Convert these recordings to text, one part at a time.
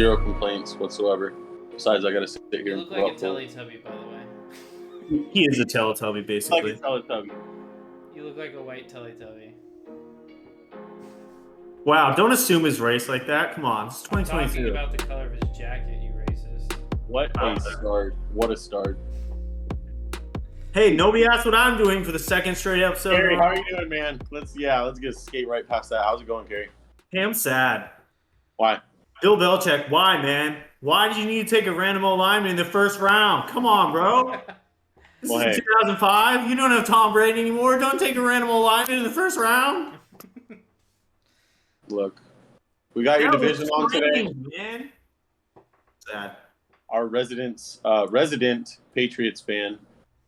zero complaints whatsoever. Besides, I gotta sit here You and look like a Teletubby, by the way. He is a Teletubby, like basically. a Teletubby. You look like a white Teletubby. Wow, don't assume his race like that. Come on, it's Talking 2022. about the color of his jacket, you racist. What a start! What a start! Hey, nobody asked what I'm doing for the second straight episode. Gary, how are you doing, man? Let's just skate right past that. How's it going, Gary? Hey, I'm sad. Why? Bill Belichick, why, man? Why did you need to take a random old lineman in the first round? Come on, bro. This Well, is hey. 2005. You don't have Tom Brady anymore. Don't take a random old lineman in the first round. Look, we got your division on today. Man. Sad. Our resident Patriots fan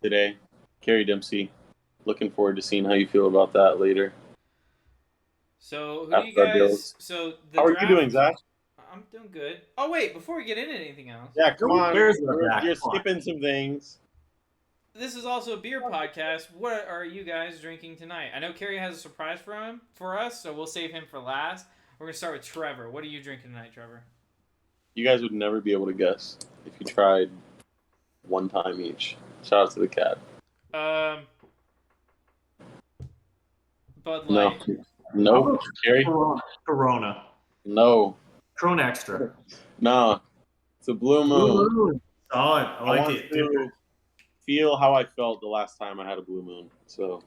today, Kerry Dempsey. Looking forward to seeing how you feel about that later. So who do you guys? So the how are draft, you doing, Zach? I'm doing good. Oh wait, before we get into anything else. Yeah, come on. You're skipping some things. This is also a beer podcast. What are you guys drinking tonight? I know Kerry has a surprise for us, so we'll save him for last. We're gonna start with Trevor. What are you drinking tonight, Trevor? You guys would never be able to guess if you tried one time each. Shout out to the cat. Bud Light. No. Kerry? Corona. No. Corona Extra. No. It's a Blue Moon. Solid. I like want it. to feel how I felt the last time I had a Blue Moon. So,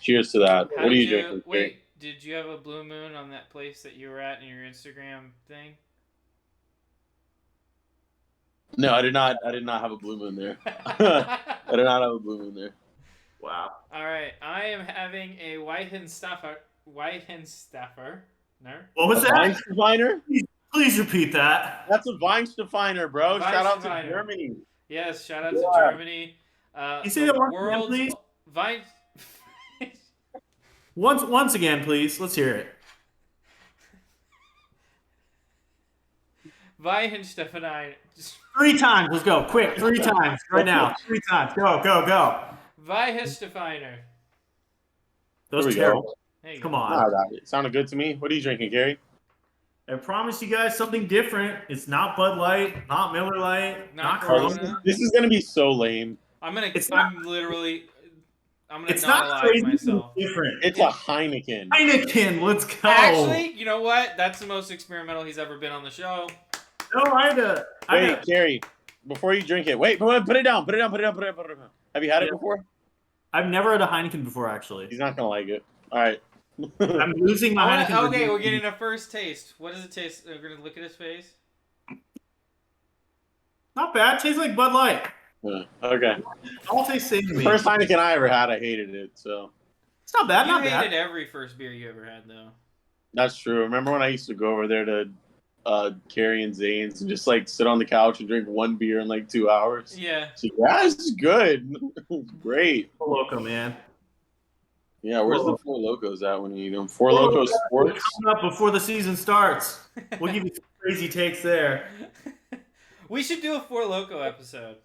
cheers to that. What are you drinking? Wait, did you have a Blue Moon on that place that you were at in your Instagram thing? No, I did not. I did not have a Blue Moon there. I did not have a Blue Moon there. Wow. All right, I am having a Weihenstephaner. What was that? Weihenstephaner? Please repeat that. That's a Weihenstephaner, bro. Shout out to Weihenstephaner. Germany. Yes, shout out to Germany. You say that once again, please? Once again, please. Let's hear it. Weihenstephaner. 3 times. Let's go. Quick. 3 times. Right now. 3 times. Go. Weihenstephaner. Those Here we terrible. go. Come on. It sounded good to me. What are you drinking, Gary? I promise you guys something different. It's not Bud Light, not Miller Light, not Corona. This is gonna be so lame. I'm gonna It's not alive myself. Different. It's a Heineken. Heineken, let's go. Actually, you know what? That's the most experimental he's ever been on the show. No, Wait, Gary, before you drink it, put it down. Have you had it before? I've never had a Heineken before, actually. He's not gonna like it. All right. I'm losing my Heineken. Okay, we're getting a first taste. What does it taste? We're gonna look at his face. Not bad. Tastes like Bud Light. Okay. All tastes same to me. First Heineken I ever had, I hated it. So it's not bad. You Not hated bad. every first beer you ever had, though. that's true. Remember when I used to go over there to Carrie and Zane's and just like sit on the couch and drink one beer in like 2 hours? Yeah. So, yeah, this is good. It's great. Loco, man. Yeah, where's the Four Locos at when you eat them? Four Locos Sports? Coming up before the season starts. We'll give you some crazy takes there. We should do a Four Loco episode.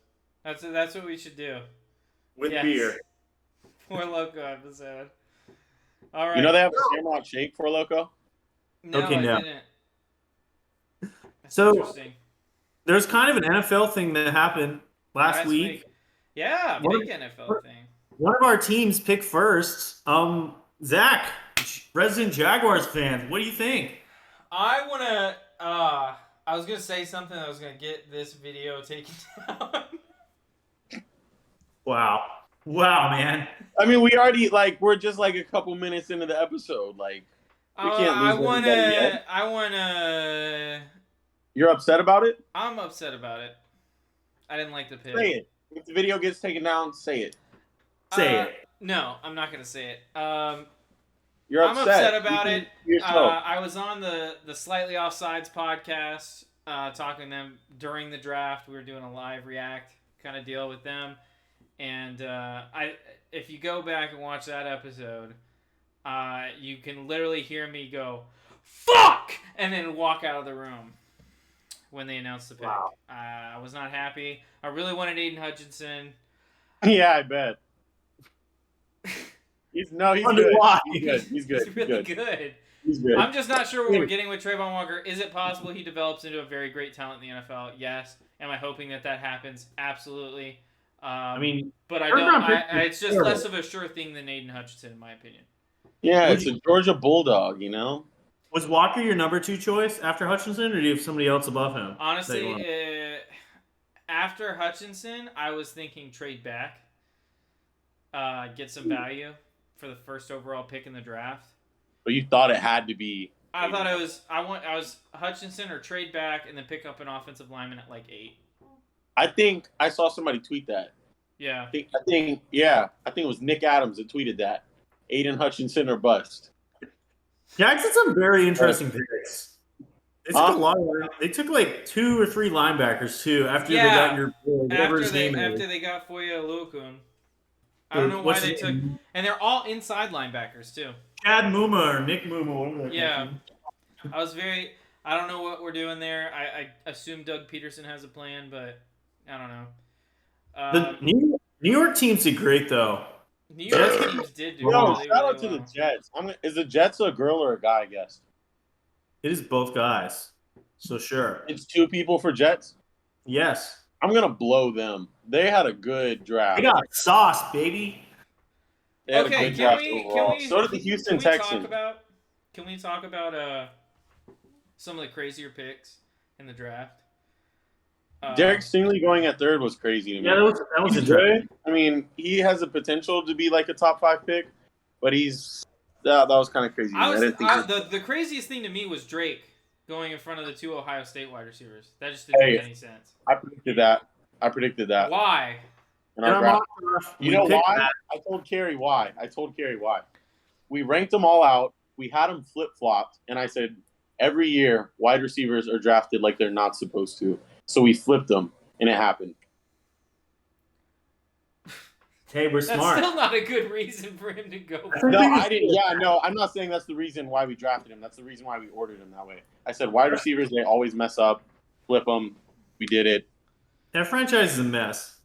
That's what we should do. With beer. Four Loco episode. All right. You know they have a Shamrock Shake, Four Loco? No, Okay, I no. didn't. That's So interesting. there's kind of an NFL thing that happened last week. Yeah, big NFL thing. One of our teams picked first. Zach, resident Jaguars fan, what do you think? I was gonna say something that was gonna get this video taken down. Wow, man. I mean, we already we're just like a couple minutes into the episode. Like, we can't lose everybody yet. I wanna. You're upset about it? I'm upset about it. I didn't like the pick. Say it. If the video gets taken down, say it. Say it. No, I'm not gonna say it. You're upset. I'm upset about it. Yourself. I was on the Slightly Offsides podcast talking to them during the draft. We were doing a live react kind of deal with them, and if you go back and watch that episode, you can literally hear me go, "Fuck!" and then walk out of the room when they announced the pick. Wow. I was not happy. I really wanted Aiden Hutchinson. Yeah, I bet. He's good. Why? He's good. He's good. He's really good. He's good. I'm just not sure what we're getting with Trayvon Walker. Is it possible he develops into a very great talent in the NFL? Yes. Am I hoping that happens? Absolutely. But I don't. It's just less of a sure thing than Aiden Hutchinson, in my opinion. Yeah, it's a Georgia Bulldog, you know? Was Walker your number 2 choice after Hutchinson, or do you have somebody else above him? Honestly, after Hutchinson, I was thinking trade back, get some value for the first overall pick in the draft. But you thought it had to be. I thought it was. I was Hutchinson or trade back and then pick up an offensive lineman at like 8. I think I saw somebody tweet that. Yeah. I think it was Nick Adams that tweeted that. Aiden Hutchinson or bust. Jags had some very interesting picks. They took a lot of, they took like 2 or 3 linebackers too after they got your whatever his name is. After they got Foya Olukun. I don't know why they took, and they're all inside linebackers too. Chad Muma or Nick Muma. Yeah, I don't know what we're doing there. I assume Doug Peterson has a plan, but I don't know. The New York teams did great though. New York teams did do really shout out to the Jets. Is the Jets a girl or a guy? I guess it is both guys. So sure, it's 2 people for Jets. Yes. I'm gonna blow them. They had a good draft. They got sauce, baby. They had a good draft overall. So did the Houston Texans. Can we talk about some of the crazier picks in the draft? Derek Stingley going at 3rd was crazy to me. Yeah, that was interesting. I mean, he has the potential to be like a top 5 pick, but that was kind of crazy. The craziest thing to me was Drake going in front of the 2 Ohio State wide receivers. That just didn't make any sense. I predicted that. Why? You know why? That. I told Carrie why. We ranked them all out. We had them flip-flopped, and I said, every year, wide receivers are drafted like they're not supposed to. So we flipped them, and it happened. Hey, we're smart. That's still not a good reason for him to go. No, I didn't. Yeah, no, I'm not saying that's the reason why we drafted him. That's the reason why we ordered him that way. I said wide receivers, they always mess up. Flip them. We did it. That franchise is a mess.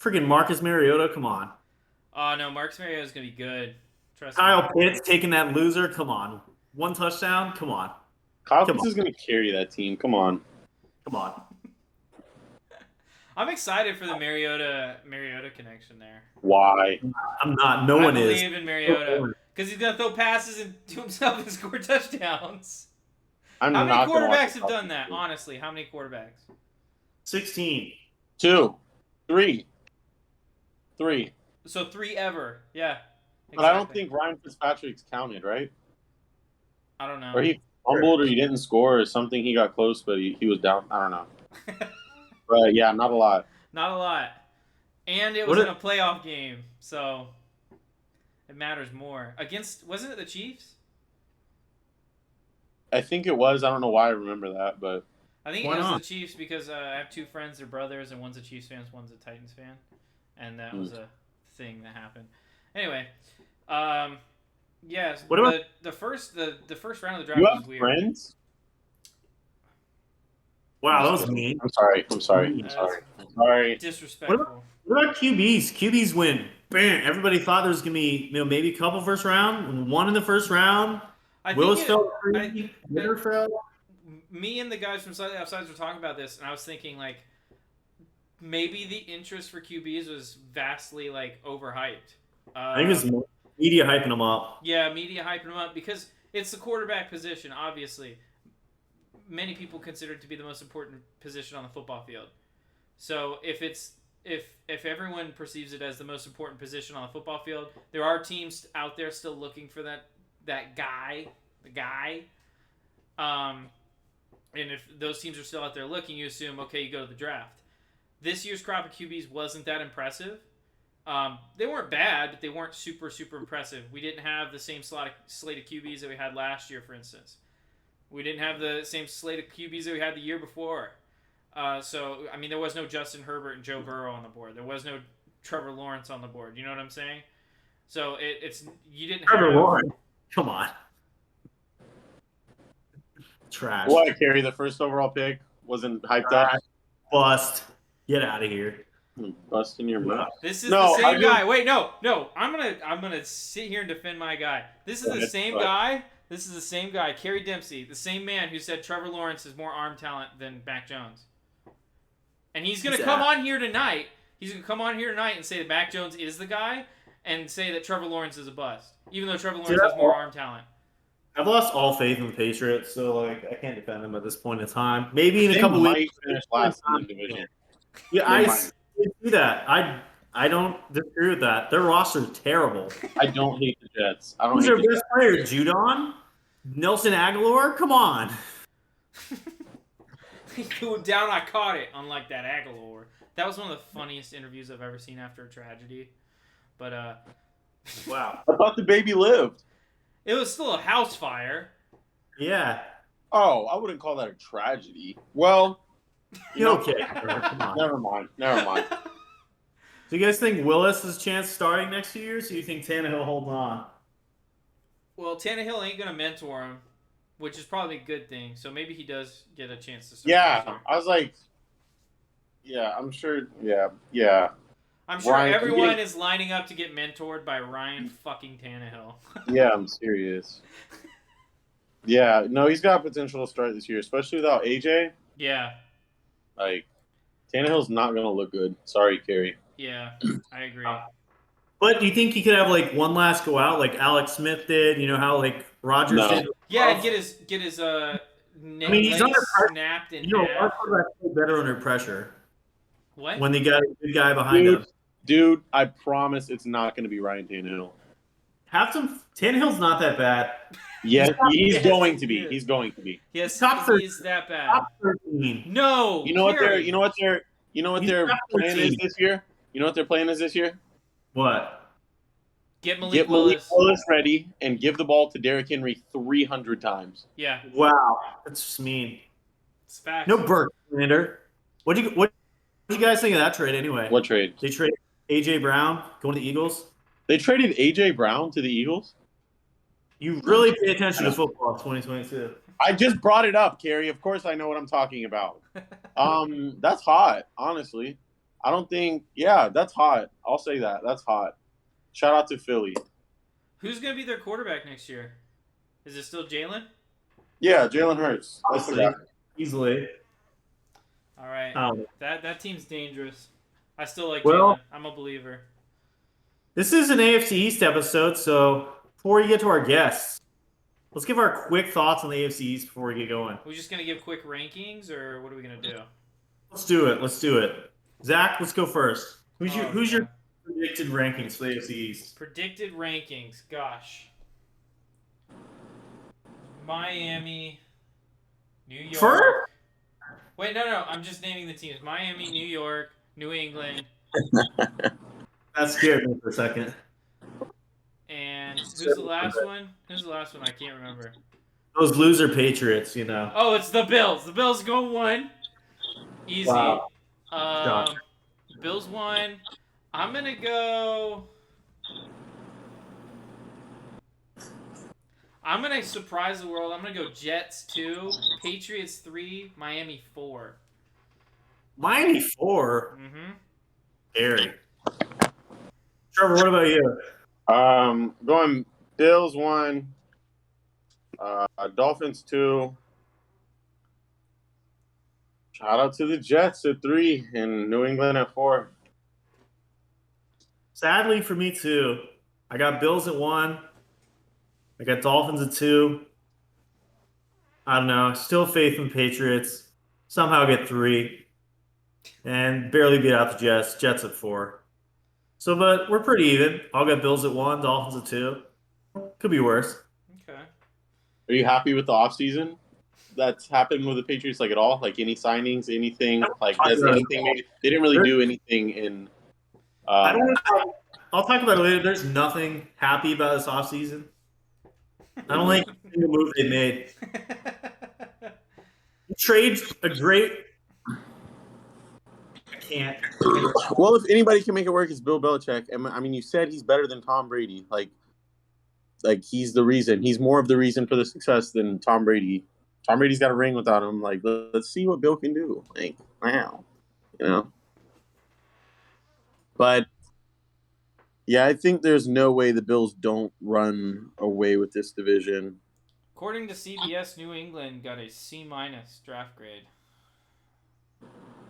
Freaking Marcus Mariota, come on. Oh, no, Marcus Mariota is going to be good. Trust Kyle me. Pitts taking that loser, come on. 1 touchdown, come on. Kyle Pitts is going to carry that team. Come on. I'm excited for the Mariota connection there. Why? I'm not. No one is. I believe in Mariota because he's gonna throw passes and to himself and score touchdowns. How many quarterbacks have done that? Honestly, how many quarterbacks? 16. 2. 3. So 3 ever. Yeah. Exactly. But I don't think Ryan Fitzpatrick's counted, right? I don't know. Or he fumbled, or he didn't score, or something. He got close, but he was down. I don't know. But yeah, not a lot. Not a lot. And it was in a playoff game, so it matters more. Wasn't it the Chiefs? I think it was. I don't know why I remember that, but I think it was the Chiefs because I have 2 friends, they're brothers, and one's a Chiefs fan, one's a Titans fan, and that was a thing that happened. Anyway, yes. What about the first round of the draft was weird. Friends? Wow, that was mean. I'm sorry. Disrespectful. What about QBs? QBs win. Bam! Everybody thought there was gonna be maybe a couple first round, 1 in the first round. Willis fell free. Winter fell. Me and the guys from Slightly Offsides were talking about this, and I was thinking like maybe the interest for QBs was vastly like overhyped. I think it's media hyping them up. Yeah, media hyping them up because it's the quarterback position, obviously. Many people consider it to be the most important position on the football field. So if everyone perceives it as the most important position on the football field, there are teams out there still looking for that guy, the guy. And if those teams are still out there looking, you assume, okay, you go to the draft. This year's crop of QBs wasn't that impressive. They weren't bad, but they weren't super, super impressive. We didn't have the same slate of QBs that we had last year, for instance. We didn't have the same slate of QBs that we had the year before. So, I mean, there was no Justin Herbert and Joe Burrow on the board. There was no Trevor Lawrence on the board. You know what I'm saying? So, you didn't have... Trevor Lawrence? Come on. Trash. What, Carrie, the first overall pick wasn't hyped up? Bust. Get out of here. Busting your mouth. This is the same guy. Wait, no. I'm gonna sit here and defend my guy. This is the same guy. This is the same guy, Kerry Dempsey, the same man who said Trevor Lawrence has more arm talent than Mac Jones. And he's gonna come on here tonight. He's gonna come on here tonight and say that Mac Jones is the guy, and say that Trevor Lawrence is a bust, even though Trevor Lawrence has more arm talent. I've lost all faith in the Patriots, so like I can't defend them at this point in time. Maybe in a couple weeks, finish last in the division. Yeah, I see that. I don't disagree with that. Their roster's terrible. I don't hate the Jets. Who's their best player? Judon? Nelson Aguilar? Come on. Down, I caught it. Unlike that Aguilar, that was one of the funniest interviews I've ever seen after a tragedy. But wow. I thought the baby lived. It was still a house fire. Yeah. Oh, I wouldn't call that a tragedy. Well, okay. Never mind. Do you guys think Willis has a chance starting next few years, or do you think Tannehill holds on? Well, Tannehill ain't going to mentor him, which is probably a good thing. So maybe he does get a chance to start. Yeah, I was like, yeah, I'm sure. Yeah. I'm sure everyone is lining up to get mentored by Ryan fucking Tannehill. Yeah, I'm serious. Yeah, no, he's got potential to start this year, especially without AJ. Yeah. Like, Tannehill's not going to look good. Sorry, Kerry. Yeah, I agree. But do you think he could have like one last go out, like Alex Smith did? You know how like Rodgers did. Yeah, and get his he's under pressure. Snapped in half. Better under pressure. What? When they got a good guy behind him. Dude, I promise it's not going to be Ryan Tannehill. Tannehill's not that bad. Yeah, he's going to be. He's going to be. Yes, he's that bad. Top 13. No. You know what their plan is this year? You know what their plan is this year? What? Get Malik Willis ready and give the ball to Derrick Henry 300 times. Yeah. Wow, that's just mean. It's facts. No Burke, Commander. What do you guys think of that trade anyway? What trade? They traded A.J. Brown going to the Eagles. They traded A.J. Brown to the Eagles? You really pay attention to football in 2022. I just brought it up, Kerry. Of course I know what I'm talking about. That's hot, honestly. I don't think – yeah, that's hot. I'll say that. That's hot. Shout out to Philly. Who's going to be their quarterback next year? Is it still Jalen? Yeah, Jalen Hurts. Easily. All right. That team's dangerous. I still like Well, Jalen. I'm a believer. This is an AFC East episode, so before we get to our guests, let's give our quick thoughts on the AFC East before we get going. We're just going to give quick rankings, or what are we going to do? Let's do it. Zach, let's go first. Who's your predicted rankings for the AFC East? Predicted rankings. Gosh. Miami, New York. First? Wait, no. I'm just naming the teams. Miami, New York, New England. That scared me for a second. And who's the last one? I can't remember. Those loser Patriots, you know. Oh, it's the Bills. The Bills go 1. Easy. Wow. Bills 1. I'm going to go... I'm going to surprise the world. I'm going to go Jets 2, Patriots 3, Miami 4. Miami 4? Mm-hmm. Scary. Trevor, what about you? Going Bills 1, Dolphins 2. Shout out to the Jets at 3 and New England at 4. Sadly for me too. I got Bills at 1. I got Dolphins at 2. I don't know. Still faith in the Patriots. Somehow get 3. And barely beat out the Jets. Jets at 4. So, but we're pretty even. I'll get Bills at 1, Dolphins at 2. Could be worse. Okay. Are you happy with the offseason that's happened with the Patriots, like at all? Like any signings, anything? Like does anything? They didn't really do anything in. I don't know. I'll talk about it later. There's nothing happy about this offseason. I don't like the move they made. Trade a great. I can't. Well, if anybody can make it work, it's Bill Belichick. I mean, you said he's better than Tom Brady. Like he's the reason. He's more of the reason for the success than Tom Brady. Tom Brady's got a ring without him. Like, let's see what Bill can do. Like, wow, you know. But yeah, I think there's no way the Bills don't run away with this division. According to CBS, New England got a C- draft grade.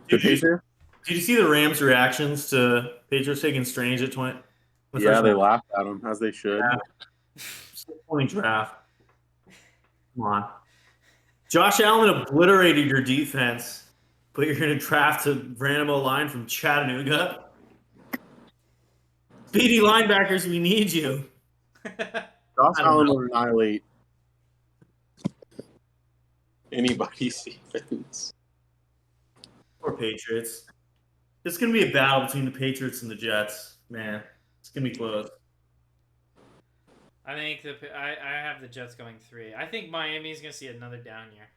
Did you see the Rams' reactions to Patriots taking Strange at 20? Yeah, they laughed at him, as they should. Yeah. 20 draft. Come on. Josh Allen obliterated your defense, but you're going to draft a random line from Chattanooga? Speedy linebackers, we need you. Josh Allen will annihilate anybody's defense. Or Patriots. It's going to be a battle between the Patriots and the Jets. Man, it's going to be close. I think I have the Jets going 3. I think Miami's going to see another down year.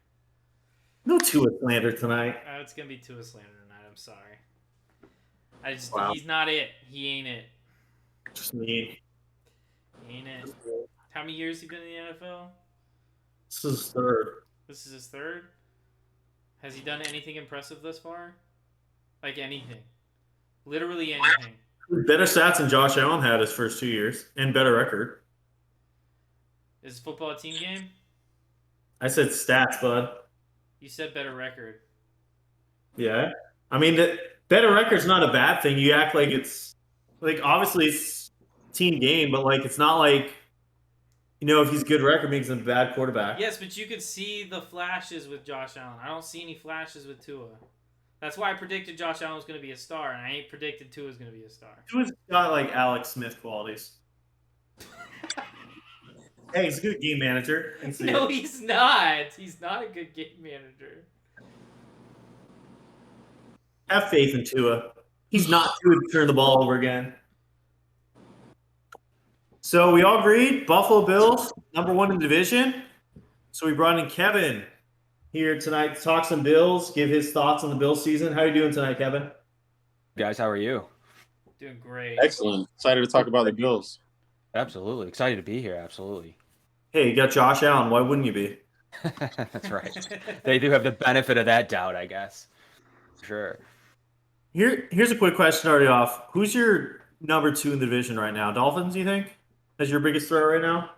No Tua slander tonight. It's going to be Tua slander tonight. I'm sorry. He's not it. He ain't it. Just me. He ain't it. How many years has he been in the NFL? This is his third. This is his third? Has he done anything impressive thus far? Like anything. Literally anything. Better stats than Josh Allen had his first 2 years, and better record. Is football a team game? I said stats, bud. You said better record. Yeah. I mean, the better record's not a bad thing. You act like it's, like, obviously it's team game, but, like, it's not like, you know, if he's good record makes him a bad quarterback. Yes, but you could see the flashes with Josh Allen. I don't see any flashes with Tua. That's why I predicted Josh Allen was going to be a star, and I ain't predicted Tua was going to be a star. Tua's got, like, Alex Smith qualities. Hey, he's a good game manager. No, he's not. He's not a good game manager. Have faith in Tua. He's not Tua to turn the ball over again. So we all agreed, Buffalo Bills, #1 in the division. So we brought in Kevin here tonight to talk some Bills, give his thoughts on the Bills season. How are you doing tonight, Kevin? Guys, how are you? Doing great. Excellent. Excited to talk about the Bills. Absolutely. Excited to be here. Absolutely. Hey, you got Josh Allen. Why wouldn't you be? That's right. They do have the benefit of that doubt, I guess. Sure. Here's a quick question starting off. Who's your #2 in the division right now? Dolphins, you think? As your biggest threat right now?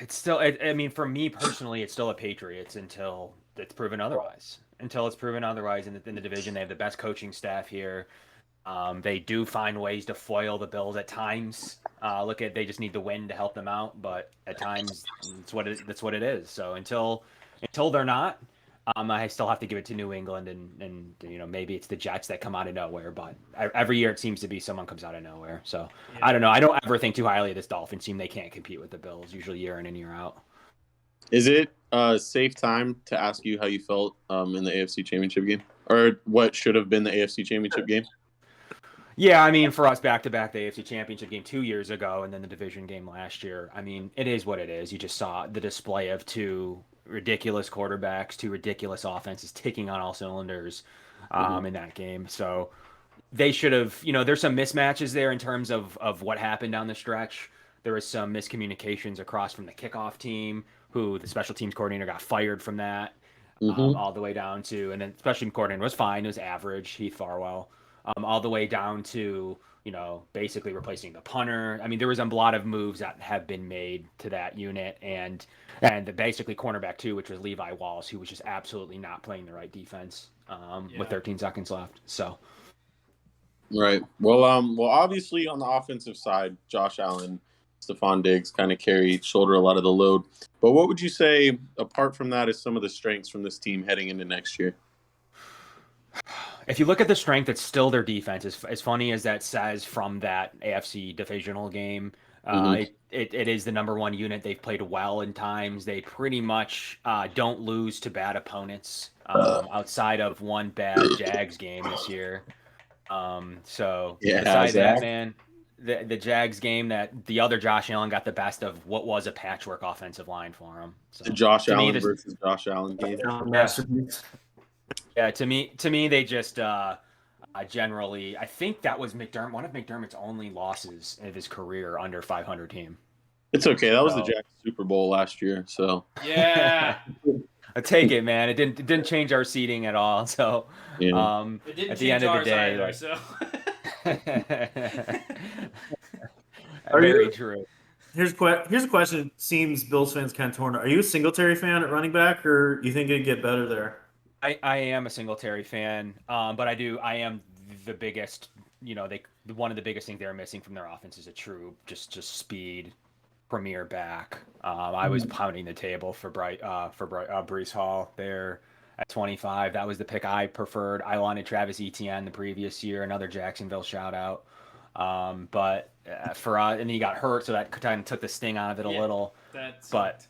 It's still, I mean, for me personally, it's still a Patriots until it's proven otherwise. Until it's proven otherwise in the division. They have the best coaching staff here. They do find ways to foil the Bills at times. They just need the win to help them out, but at times that's what it is. So until they're not, I still have to give it to New England, and you know, maybe it's the Jets that come out of nowhere. But every year it seems to be someone comes out of nowhere. So yeah. I don't know. I don't ever think too highly of this Dolphins team. They can't compete with the Bills usually year in and year out. Is it a safe time to ask you how you felt in the AFC Championship game, or what should have been the AFC Championship game? Yeah, I mean, for us, back-to-back, the AFC Championship game 2 years ago, and then the division game last year. I mean, it is what it is. You just saw the display of two ridiculous quarterbacks, two ridiculous offenses ticking on all cylinders in that game. So they should have, you know, there's some mismatches there in terms of what happened down the stretch. There was some miscommunications across from the kickoff team, who the special teams coordinator got fired from that, all the way down to, and then special team coordinator was fine, it was average, Heath Farwell. All the way down to, you know, basically replacing the punter. I mean, there was a lot of moves that have been made to that unit, and basically cornerback too, which was Levi Wallace, who was just absolutely not playing the right defense with 13 seconds left. So, right. Well, obviously on the offensive side, Josh Allen, Stephon Diggs kind of shoulder a lot of the load. But what would you say, apart from that, is some of the strengths from this team heading into next year? If you look at the strength, it's still their defense. As funny as that says from that AFC divisional game, it is the #1 unit. They've played well in times. They pretty much don't lose to bad opponents outside of one bad Jags game this year. So besides that, man, the Jags game, that the other Josh Allen got the best of what was a patchwork offensive line for him. So, the Josh Allen versus Josh Allen game. Yeah, to me, they just generally, I think that was one of McDermott's only losses of his career under 500 team. It's okay. That was the Jags Super Bowl last year, so yeah. take it, man. It didn't change our seating at all. So, Yeah. It didn't at the end of the change day, ours either, Are very you- true. Here's a question. Seems Bills fans kind of torn. Are you a Singletary fan at running back, or you think it'd get better there? I am a Singletary fan, but I am the biggest. One of the biggest things they're missing from their offense is a true just speed premier back. I was pounding the table for Brees Hall there at 25. That was the pick I preferred. I wanted Travis Etienne the previous year, another Jacksonville shout out. But for us, and he got hurt, so that kind of took the sting out of it a little. But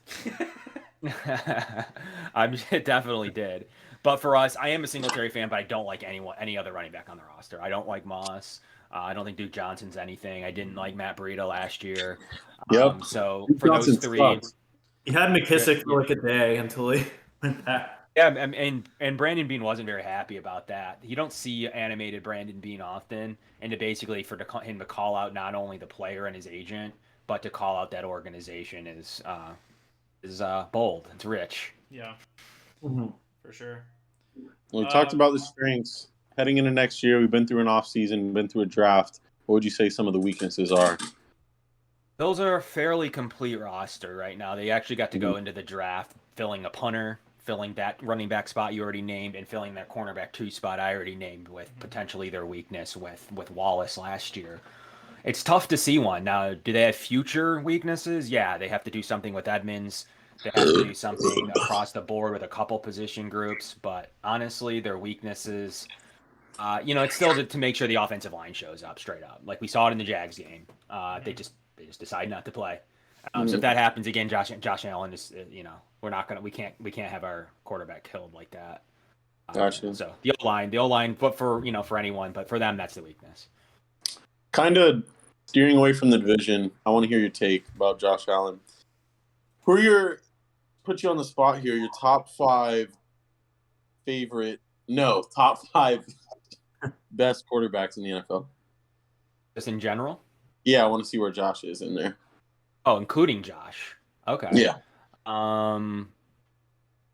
it definitely did. But for us, I am a Singletary fan, but I don't like any other running back on the roster. I don't like Moss. I don't think Duke Johnson's anything. I didn't like Matt Breida last year. Yep. So Duke for Johnson those three, sucks. You had McKissick for like a day until he went back. yeah, and Brandon Bean wasn't very happy about that. You don't see animated Brandon Bean often, and to him to call out not only the player and his agent, but to call out that organization is bold. It's rich. Yeah, Mhm. for sure. We talked about the strengths. Heading into next year, we've been through an offseason, been through a draft. What would you say some of the weaknesses are? Those are a fairly complete roster right now. They actually got to go into the draft filling a punter, filling that running back spot you already named, and filling that cornerback 2 spot I already named with potentially their weakness with Wallace last year. It's tough to see one. Now, do they have future weaknesses? Yeah, they have to do something with Edmonds. They have to do something across the board with a couple position groups. But honestly, their weaknesses, it's still to make sure the offensive line shows up straight up. Like we saw it in the Jags game. They just decide not to play. So if that happens again, Josh Allen is, we can't have our quarterback killed like that. Gotcha. So the O line, but for anyone, but for them, that's the weakness. Kind of steering away from the division, I want to hear your take about Josh Allen. Who are put you on the spot here, your top 5 best quarterbacks in the NFL? Just in general? Yeah, I want to see where Josh is in there. Oh, including Josh. Okay. Yeah.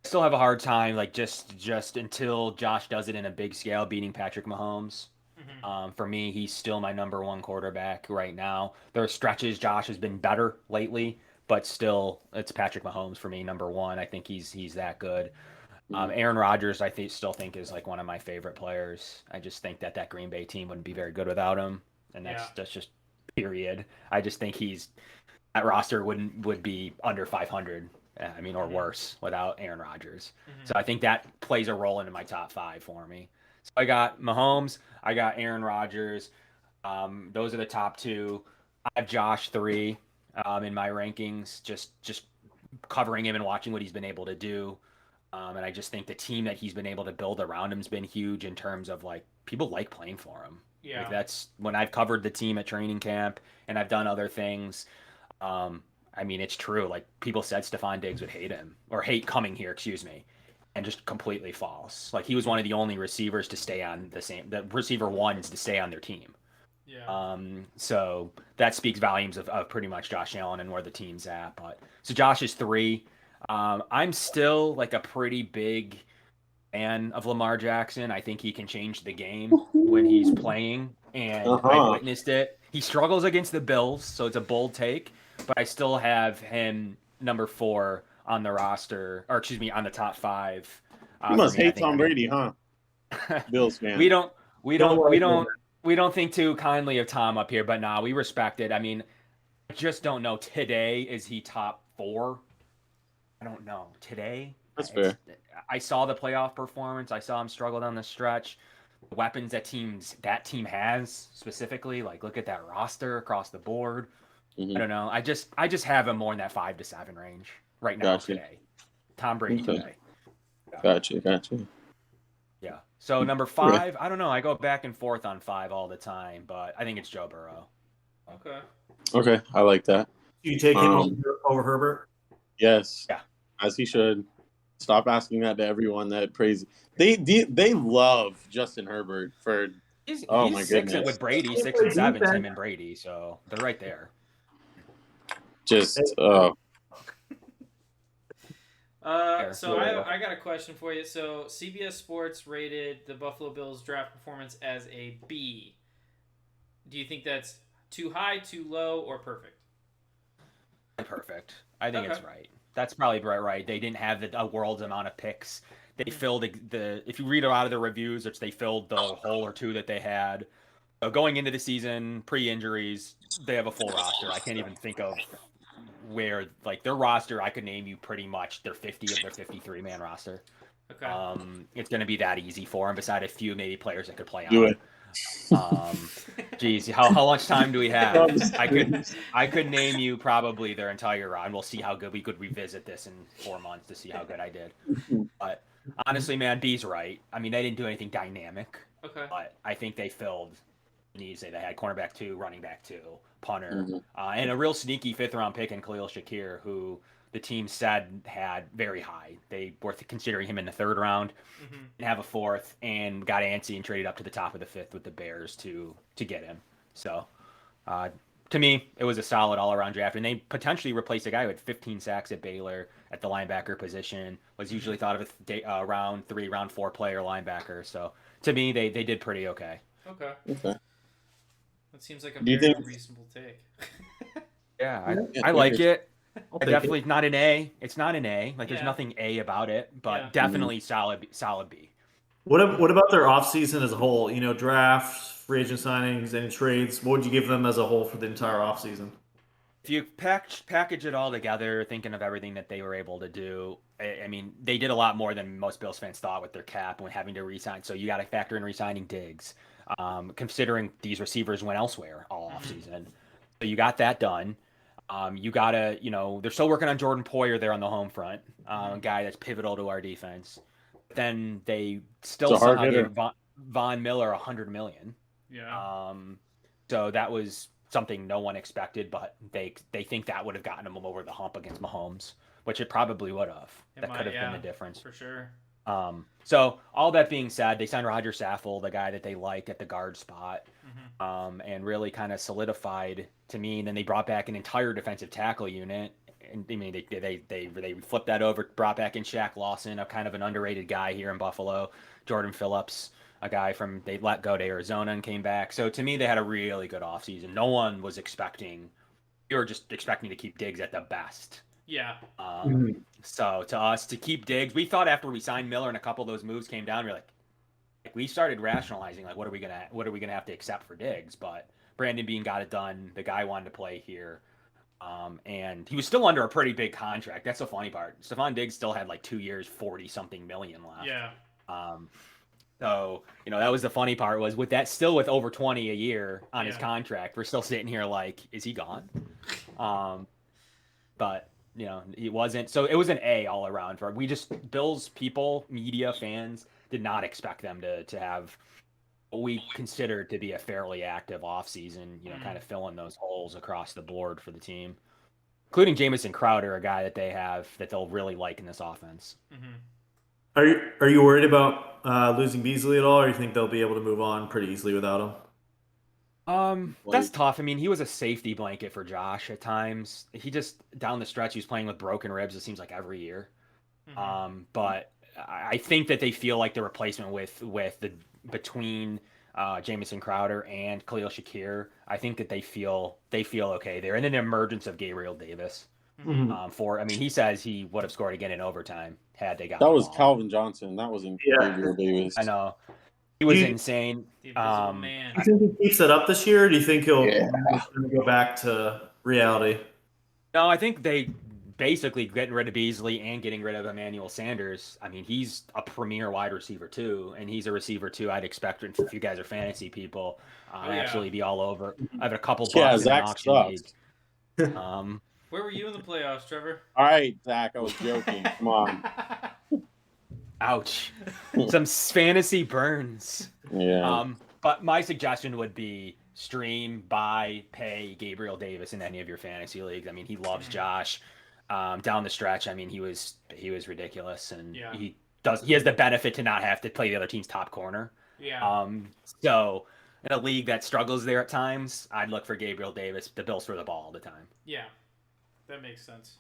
Still have a hard time, like just until Josh does it in a big scale, beating Patrick Mahomes. For me, he's still my number 1 quarterback right now. There are stretches Josh has been better lately, but still, it's Patrick Mahomes for me, number 1. I think he's that good. Aaron Rodgers, still think is like one of my favorite players. I just think that Green Bay team wouldn't be very good without him, and that's just period. I just think that roster would be under 500. Or worse without Aaron Rodgers. So I think that plays a role into my top 5 for me. So I got Mahomes, I got Aaron Rodgers. Those are the top 2. I have Josh 3 in my rankings, just covering him and watching what he's been able to do. And I just think the team that he's been able to build around him has been huge in terms of like people like playing for him. Yeah. Like that's when I've covered the team at training camp and I've done other things. It's true. Like people said Stephon Diggs would hate coming here, and just completely false. Like he was one of the only receivers to stay on the receiver ones to stay on their team. Yeah. So that speaks volumes of pretty much Josh Allen and where the team's at. But so Josh is 3. I'm still like a pretty big fan of Lamar Jackson. I think he can change the game when he's playing, and I've witnessed it. He struggles against the Bills, so it's a bold take, but I still have him number 4 on the roster, or on the top 5. You must hate Tom Brady, huh? Bills fan. We don't think too kindly of Tom up here, but nah, we respect it. I just don't know. Today, is he top 4? I don't know. Today? That's fair. I saw the playoff performance. I saw him struggle down the stretch. The weapons that team has specifically, like look at that roster across the board. I don't know. I just have him more in that 5 to 7 range right now. Today. Tom Brady today. Gotcha. Yeah. So number 5, I don't know. I go back and forth on 5 all the time, but I think it's Joe Burrow. Okay, I like that. You take him over Herbert? Yes. Yeah. As he should. Stop asking that to everyone that praise. They love Justin Herbert for. He's my goodness. 6 with Brady, 6 and 7, him and Brady, so they're right there. Just So I got a question for you. So CBS Sports rated the Buffalo Bills draft performance as a B. Do you think that's too high, too low, or perfect? Perfect. I think it's right. That's probably right. They didn't have a world's amount of picks. They filled the if you read a lot of the reviews, they filled the hole or two that they had. Going into the season, pre-injuries, they have a full roster. I can't even think of where their roster. I could name you pretty much their 50 of their 53-man roster. Okay. It's going to be that easy for them. Beside a few maybe players that could play Do on. it. Geez, how much time do we have? I could name you probably their entire run. We'll see how good we could revisit this in 4 months to see how good I did. But honestly, man, B's right. I mean, they didn't do anything dynamic. Okay. But I think they filled needs. They had cornerback 2, running back 2, punter, and a real sneaky 5th-round pick in Khalil Shakir, who the team said had very high. They were considering him in the 3rd round, and have a 4th, and got antsy and traded up to the top of the 5th with the Bears to get him. So, to me, it was a solid all-around draft, and they potentially replaced a guy who had 15 sacks at Baylor at the linebacker position. Was usually thought of as a round 3, round 4 player linebacker. So, to me, they did pretty okay. Okay. That seems like a Do you very think- reasonable take. Yeah, I like it. Definitely it. not an A. It's not an A. There's Yeah. nothing A about it, but Yeah. definitely solid B. What about their offseason as a whole? Drafts, free agent signings, any trades. What would you give them as a whole for the entire offseason? If you package it all together, thinking of everything that they were able to do, I mean, they did a lot more than most Bills fans thought with their cap when having to re-sign. So you got to factor in re-signing Diggs, considering these receivers went elsewhere all offseason. So you got that done. You got to, they're still working on Jordan Poyer there on the home front, a guy that's pivotal to our defense. Then they still somehow gave Von Miller $100 million. Yeah. So that was something no one expected, but they think that would have gotten them over the hump against Mahomes, which it probably would have. That could have been the difference. For sure. So all that being said, they signed Roger Saffold, the guy that they like at the guard spot, and really kind of solidified to me. And then they brought back an entire defensive tackle unit. And I mean, they flipped that over, brought back in Shaq Lawson, a kind of an underrated guy here in Buffalo. Jordan Phillips, a guy they let go to Arizona and came back. So to me, they had a really good offseason. No one was expecting. You were just expecting to keep Diggs at the best. Yeah. So to us, to keep Diggs, we thought after we signed Miller and a couple of those moves came down, we started rationalizing what are we gonna have to accept for Diggs? But Brandon Beane got it done. The guy wanted to play here. And he was still under a pretty big contract. That's the funny part. Stephon Diggs still had 2 years, 40-something million left. Yeah. So, that was the funny part was with over 20 a year on his contract, we're still sitting here is he gone? But, he wasn't. So it was an A all around for Bills people, media, fans did not expect them to have what we considered to be a fairly active offseason, kind of filling those holes across the board for the team, including Jamison Crowder, a guy that they have that they'll really like in this offense. Are you worried about losing Beasley at all, or you think they'll be able to move on pretty easily without him? That's tough. I mean, he was a safety blanket for Josh at times. He just down the stretch, he was playing with broken ribs. It seems like every year. But I think that they feel like the replacement between Jamison Crowder and Khalil Shakir, I think that they feel okay there. And then the emergence of Gabriel Davis. He says he would have scored again in overtime had they got that was ball. Calvin Johnson. That wasn't Gabriel Davis. I know. He was insane. The invisible man. Do you think he keeps it up this year, or do you think he'll go back to reality? No, I think they basically getting rid of Beasley and getting rid of Emmanuel Sanders. I mean, he's a premier wide receiver too, and he's a receiver too. I'd expect if you guys are fantasy people, actually be all over. I have a couple bucks in an auction league. Where were you in the playoffs, Trevor? All right, Zach, I was joking. Come on. Ouch. Some fantasy burns. Yeah. But my suggestion would be stream, buy, pay Gabriel Davis in any of your fantasy leagues. I mean, he loves Josh. Down the stretch, I mean, he was ridiculous, and he has the benefit to not have to play the other team's top corner. Yeah. So in a league that struggles there at times, I'd look for Gabriel Davis. The Bills throw the ball all the time. Yeah. That makes sense.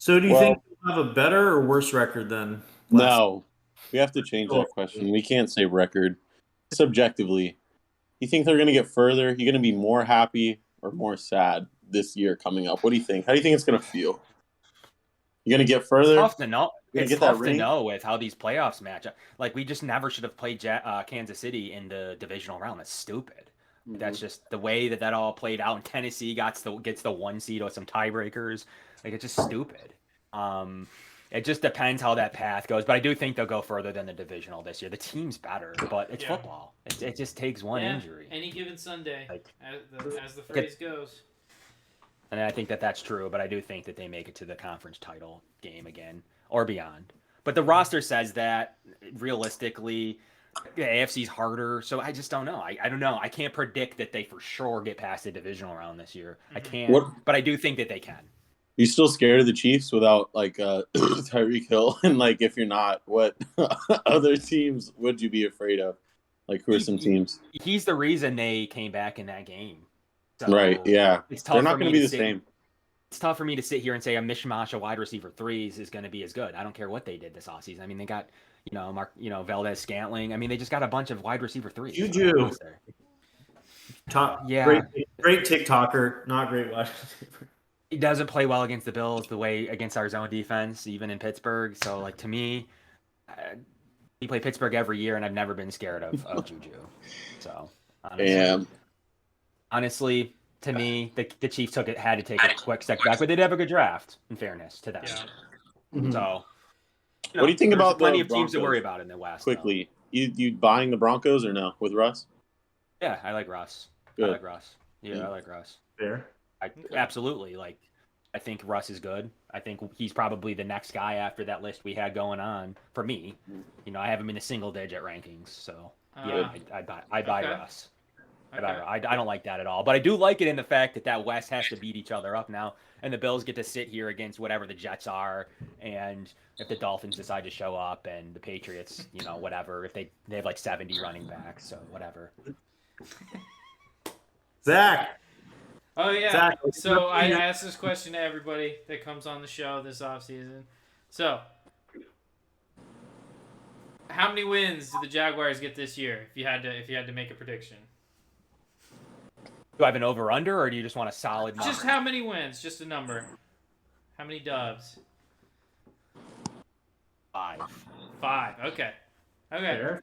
So do you think they'll have a better or worse record than last? No, we have to change that question. We can't say record subjectively. You think they're going to get further? You're going to be more happy or more sad this year coming up? What do you think? How do you think it's going to feel? You're going to get further? It's tough to know. You're It's gonna get tough that to ring? know with how these playoffs match up. Like, we just never should have played Kansas City in the divisional round. That's stupid. Mhm. That's just the way that all played out. And Tennessee gets the 1 seed with some tiebreakers. Like, it's just stupid. It just depends how that path goes. But I do think they'll go further than the divisional this year. The team's better, but it's football. It just takes one injury. Any given Sunday, Like, as the phrase goes. And I think that that's true, but I do think that they make it to the conference title game again or beyond. But the roster says that realistically, the AFC's harder, so I just don't know. I don't know. I can't predict that they for sure get past the divisional round this year. I can't, but I do think that they can. You still scared of the Chiefs without like Tyreek Hill? And like, if you're not, what other teams would you be afraid of? Like, who are some teams? He's the reason they came back in that game. So Right? Yeah, it's tough. They're not going to be the same. It's tough for me to sit here and say a mishmash of wide receiver threes is going to be as good. I don't care what they did this offseason. I mean, they got Valdez Scantling. I mean, they just got a bunch of wide receiver threes. Juju. Great TikToker, not great wide receiver. He doesn't play well against the Bills the way against our zone defense, even in Pittsburgh. So, like, to me, we play Pittsburgh every year, and I've never been scared of Juju. So, honestly, to me, the Chiefs had to take a quick step back, but they did have a good draft, in fairness to them. Yeah. Mm-hmm. So, what do you think about plenty the of teams Broncos? to worry about in the West? Quickly, you buying the Broncos or no with Russ? Yeah, I like Russ. Good. I like Russ. Yeah, I like Russ. Fair. Absolutely. Like, I think Russ is good. I think he's probably the next guy after that list we had going on for me. I have him in the single-digit rankings, so yeah, I buy Russ. Okay. I don't like that at all, but I do like it in the fact that West has to beat each other up now, and the Bills get to sit here against whatever the Jets are, and if the Dolphins decide to show up, and the Patriots, whatever, if they have like 70 running backs, so whatever. Zach. Oh, yeah. Exactly. So I asked this question to everybody that comes on the show this offseason. So, how many wins do the Jaguars get this year if you had to make a prediction? Do I have an over-under, or do you just want a solid number? Just how many wins? Just a number. How many dubs? 5. 5. Okay. Okay.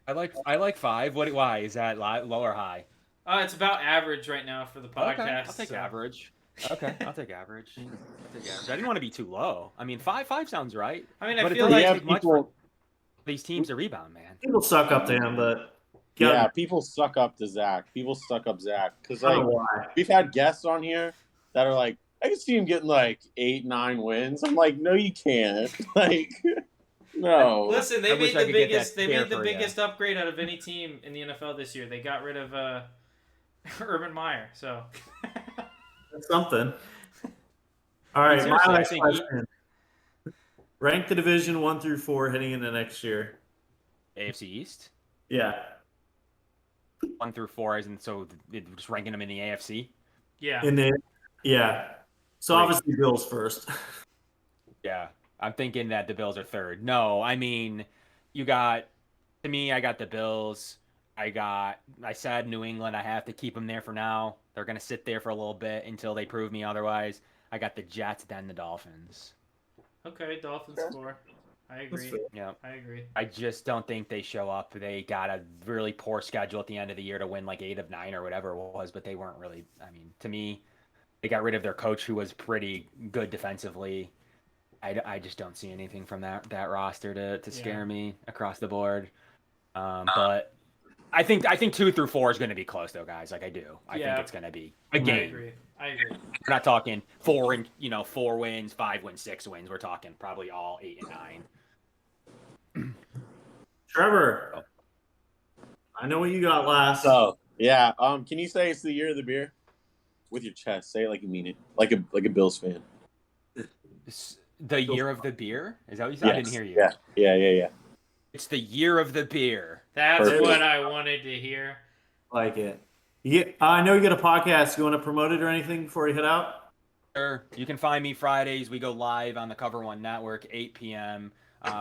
I like 5. Why is that low or high? It's about average right now for the podcast. Okay, I'll take average. Okay, I'll take average. I didn't want to be too low. I mean, 5 sounds right. I mean, but I feel it like doesn't take much for these teams to rebound, man. People suck up to him, but people suck up to Zach. People suck up Zach because we've had guests on here that are like, I can see him getting like 8, 9 wins. I'm like, no, you can't. Like, no. Listen, they made the biggest upgrade out of any team in the NFL this year. They got rid of Urban Meyer, so that's something. All right, my last question. Rank the division 1 through 4 heading into next year. AFC East? Yeah. 1 through 4, so just ranking them in the AFC? Yeah. So obviously Bills first. Yeah. I'm thinking that the Bills are third. No, I mean, I got the Bills. I said New England. I have to keep them there for now. They're going to sit there for a little bit until they prove me otherwise. I got the Jets, then the Dolphins. Okay, Dolphins 4. I agree. Yeah, I agree. I just don't think they show up. They got a really poor schedule at the end of the year to win like 8 of 9 or whatever it was, but they weren't really. I mean, to me, they got rid of their coach who was pretty good defensively. I just don't see anything from that roster to scare me across the board. But I think 2 through 4 is going to be close though, guys. Like I do. I think it's going to be a game. I agree. We're not talking 4 wins, 5 wins, 6 wins. We're talking probably all 8 and 9. Trevor, I know what you got last. So yeah, can you say it's the year of the beer with your chest? Say it like you mean it, like a Bills fan. The year of the beer? Is that what you said? Yes. I didn't hear you. Yeah. It's the year of the beer. That's what I wanted to hear. Like it. I know you got a podcast. You want to promote it or anything before you head out? Sure. You can find me Fridays. We go live on the Cover One Network, 8 p.m.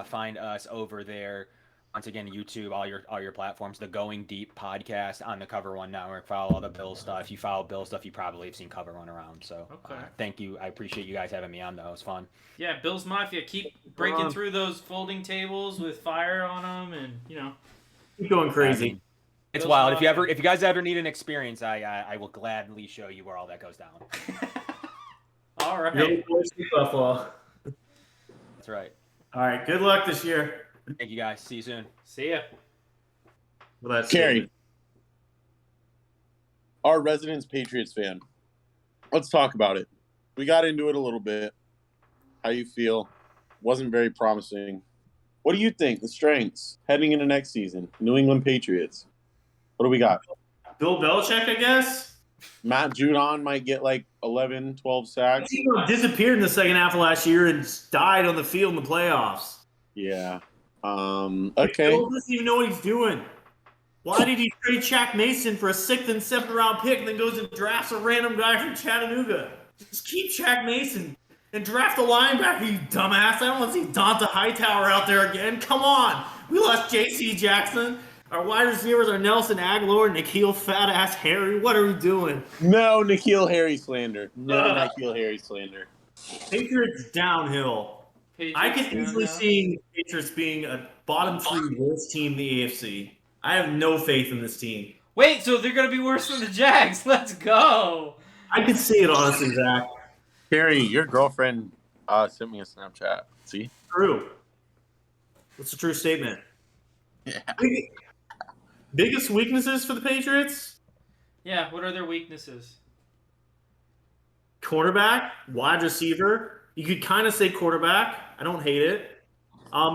Find us over there. Once again, YouTube, all your platforms. The Going Deep podcast on the Cover One Network. Follow all the Bill stuff. If you follow Bill stuff, you probably have seen Cover One around. So thank you. I appreciate you guys having me on, though. It was fun. Yeah, Bill's Mafia. Keep breaking through those folding tables with fire on them, and keep going crazy. I mean, it's Bill's wild. Mafia. If you guys ever need an experience, I will gladly show you where all that goes down. All right. Buffalo. That's right. All right. Good luck this year. Thank you guys. See you soon. See ya. Well, Carrie, our residence Patriots fan. Let's talk about it. We got into it a little bit. How you feel? Wasn't very promising. What do you think? The strengths heading into next season. New England Patriots. What do we got? Bill Belichick, I guess. Matt Judon might get like 11, 12 sacks. He disappeared in the second half of last year and died on the field in the playoffs. Yeah. Okay. Bill doesn't even know what he's doing. Why did he trade Shaq Mason for a 6th and 7th round pick and then goes and drafts a random guy from Chattanooga? Just keep Shaq Mason and draft a linebacker, you dumbass. I don't want to see Donta Hightower out there again. Come on. We lost J.C. Jackson. Our wide receivers are Nelson Aguilar, N'Keal Fat-Ass Harry. What are we doing? No N'Keal Harry slander. No N'Keal Harry slander. Patriots downhill. I can easily see Patriots being a bottom 3 worst team in the AFC. I have no faith in this team. Wait, so they're going to be worse than the Jags. Let's go. I can see it, honestly, Zach. Carrie, your girlfriend sent me a Snapchat. See? True. That's a true statement. Yeah. Biggest weaknesses for the Patriots? Yeah, what are their weaknesses? Quarterback, wide receiver. You could kind of say quarterback. I don't hate it.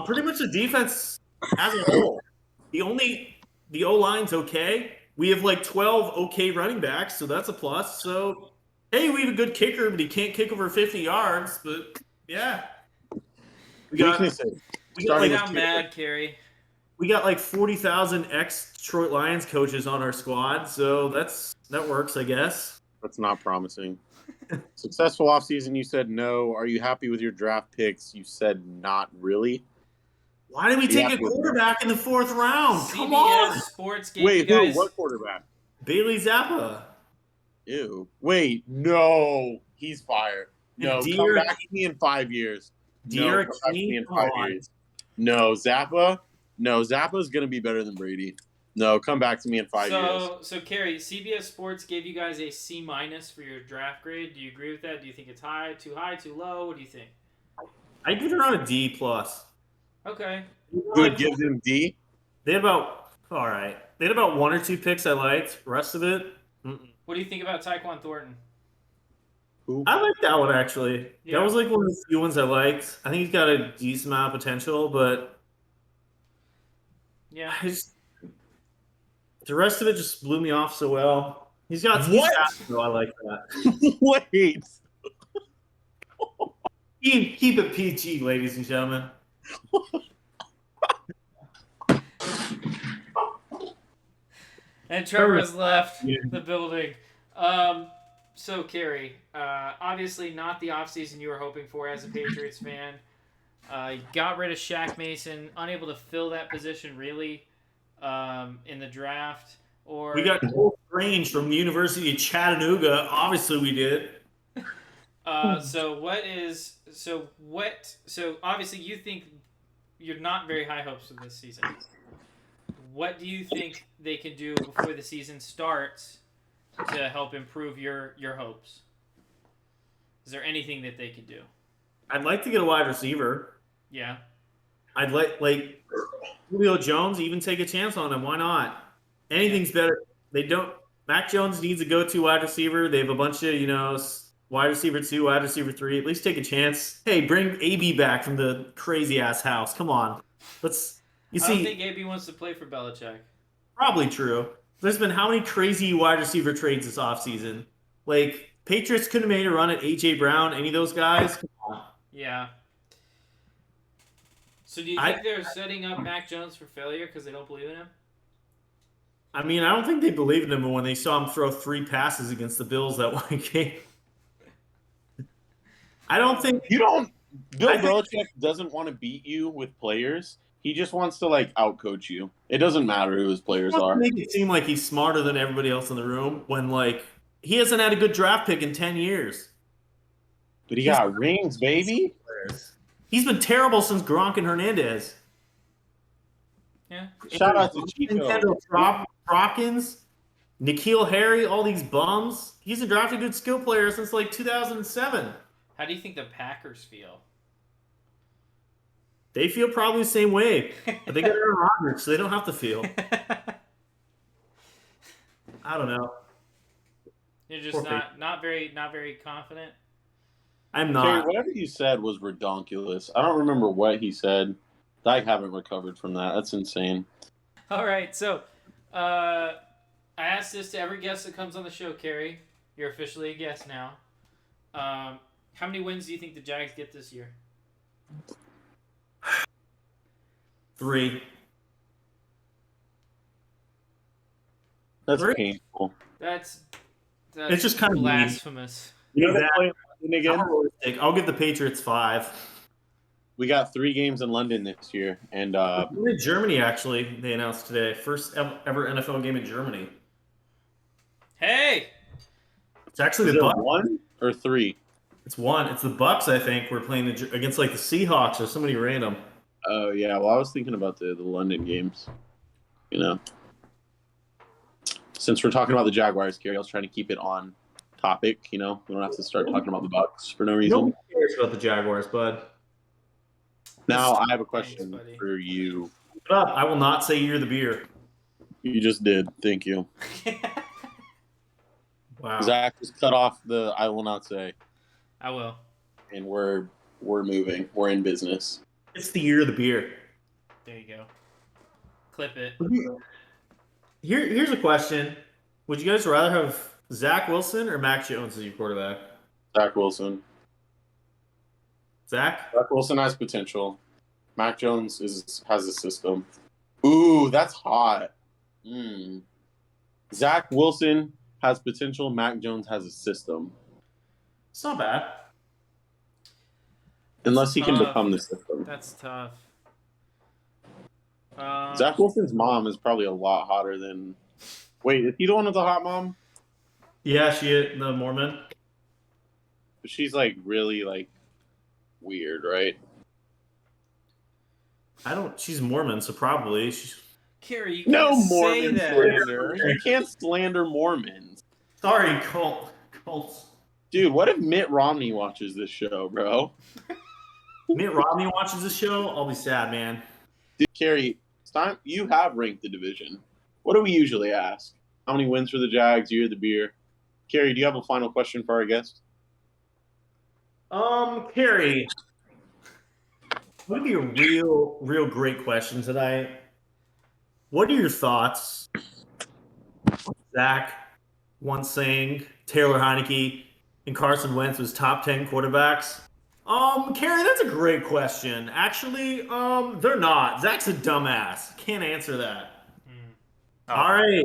Pretty much the defense as a whole. The O-line's okay. We have like 12 okay running backs, so that's a plus. So, hey, we have a good kicker, but he can't kick over 50 yards. But, yeah. We got down mad, Carrie. We got like 40,000 ex-Detroit Lions coaches on our squad, so that works, I guess. That's not promising. Successful offseason, you said no. Are you happy with your draft picks? You said not really. Why did we take a quarterback in the 4th round? Come CBS on. Sports gave Wait, you guys... who? What quarterback? Bailey Zappa. Ew. Wait, no. He's fired. No, come back to me in 5 years. Derek No, Zappa. No, Zappa's going to be better than Brady. No, come back to me in 5 years. So, Carrie, CBS Sports gave you guys a C- for your draft grade. Do you agree with that? Do you think it's high, too low? What do you think? I give it around a D+. Okay. Good, give them D? They had about 1 or 2 picks I liked. The rest of it, What do you think about Tyquan Thornton? Who? I like that one, actually. Yeah. That was like one of the few ones I liked. I think he's got a decent amount of potential, but yeah, the rest of it just blew me off so well. He's got so I like that. Wait. Keep it PG, ladies and gentlemen. And Trevor has left the building. So, Carrie, obviously not the offseason you were hoping for as a Patriots fan. You got rid of Shaq Mason, unable to fill that position really in the draft. Or we got Cole Strange from the University of Chattanooga. Obviously, we did. So obviously you think you're not very high hopes for this season. What do you think they can do before the season starts to help improve your hopes? Is there anything that they could do? I'd like to get a wide receiver. Yeah. I'd like Julio Jones, even take a chance on him. Why not? Anything's better. Mac Jones needs a go-to wide receiver. They have a bunch of, wide receiver 2, wide receiver 3. At least take a chance. Hey, bring AB back from the crazy-ass house. Come on. I don't think AB wants to play for Belichick. Probably true. There's been how many crazy wide receiver trades this offseason? Like, Patriots could have made a run at A.J. Brown, any of those guys. Come on. Yeah. So do you think they're setting up Mac Jones for failure because they don't believe in him? I mean, I don't think they believed in him when they saw him throw 3 passes against the Bills that one game. I don't think You don't. Bill I think- Belichick doesn't want to beat you with players. He just wants to like outcoach you. It doesn't matter who his players are. make it seem like he's smarter than everybody else in the room when like he hasn't had a good draft pick in 10 years. But he got rings, baby. He's been terrible since Gronk and Hernandez. Yeah. Shout out to Chico. Nintendo Hopkins, N'Keal Harry, all these bums. He hasn't drafted a good skill player since like 2007. How do you think the Packers feel? They feel probably the same way, but they got Aaron Rodgers, so they don't have to feel. I don't know. You're just not very confident. I'm Terry, not. whatever you said was redonkulous. I don't remember what he said. I haven't recovered from that. That's insane. All right, so I asked this to every guest that comes on the show, Carrie. You're officially a guest now. How many wins do you think the Jags get this year? 3. That's 3? painful. That's It's just kind of blasphemous. You know Exactly. they're playing again? I'm realistic. I'll give the Patriots 5. We got 3 games in London this year, and We're in Germany, actually, they announced today. First ever NFL game in Germany. Hey, It's actually is the it Bucks. 1 or 3? It's 1. It's the Bucks, I think. We're playing against like the Seahawks or somebody random. Oh yeah. Well, I was thinking about the London games. You know, since we're talking about the Jaguars, Gary, I was trying to keep it on topic. You know, we don't have to start talking about the Bucks for no reason. Nobody cares about the Jaguars, bud. Now I have a Thanks, question buddy. for you. Shut up. I will not say you're the beer. You just did. Thank you. Wow. Zach just cut off the "I will not say," I will. and we're moving. We're in business. It's the year of the beer. There you go. Clip it. Here's a question. Would you guys rather have Zach Wilson or Mac Jones as your quarterback? Zach Wilson. Zach? Zach Wilson has potential. Mac Jones has a system. Ooh, that's hot. Zach Wilson has potential. Mac Jones has a system. It's not bad. Unless he can tough. become the system. That's tough. Zach Wilson's mom is probably a lot hotter than. Wait, is he the one with the hot mom? Yeah, the Mormon. She's like really like weird, right? She's Mormon, so probably. Carrie, you No can't say Mormon that. slander. You can't slander Mormons. Sorry, Colts. Dude, what if Mitt Romney watches this show, bro? Mitt Romney watches this show, I'll be sad, man. Dude, Carrie, it's time. You have ranked the division. What do we usually ask? How many wins for the Jags? Year of the beer. Carrie, do you have a final question for our guest? Carrie, would be a real great question tonight. What are your thoughts? Zach once saying Taylor Heineke and Carson Wentz was top 10 quarterbacks. Carrie, that's a great question. Actually, they're not. Zach's a dumbass. Can't answer that. Oh. All right.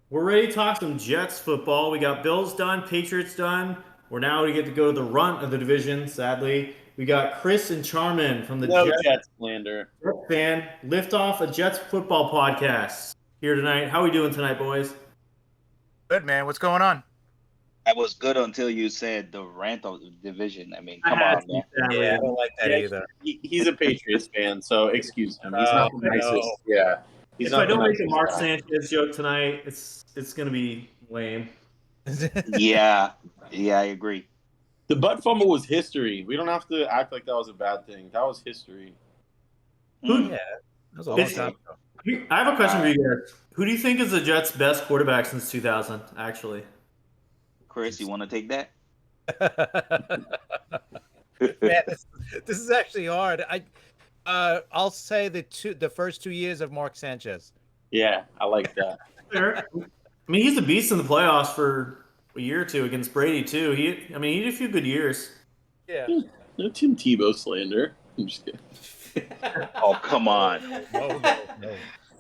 We're ready to talk some Jets football. We got Bills done, Patriots done. We're now to get to go to the runt of the division, sadly. We got Chris and Charmin from the Jets slander. Jets fan. Lift off a Jets football podcast here tonight. How are we doing tonight, boys? Good, man. What's going on? That was good until you said the rant of the division. I mean, come on, man. Yeah, I don't like that either. He's a Patriots fan, so excuse him. He's not the nicest. Yeah. He's If not I don't the make a nicest Mark guy. Sanchez joke tonight, it's gonna be lame. Yeah, I agree. The butt fumble was history. We don't have to act like that was a bad thing. That was history. Who, That was a long time ago. I have a question for you guys. Who do you think is the Jets' best quarterback since 2000? Actually, Chris, you want to take that? Man, this is actually hard. I'll say the first 2 years of Mark Sanchez. Yeah, I like that. fair. I mean, he's a beast in the playoffs for a year or two against Brady too. He had a few good years. Yeah. No Tim Tebow slander. I'm just kidding. Oh, come on. No.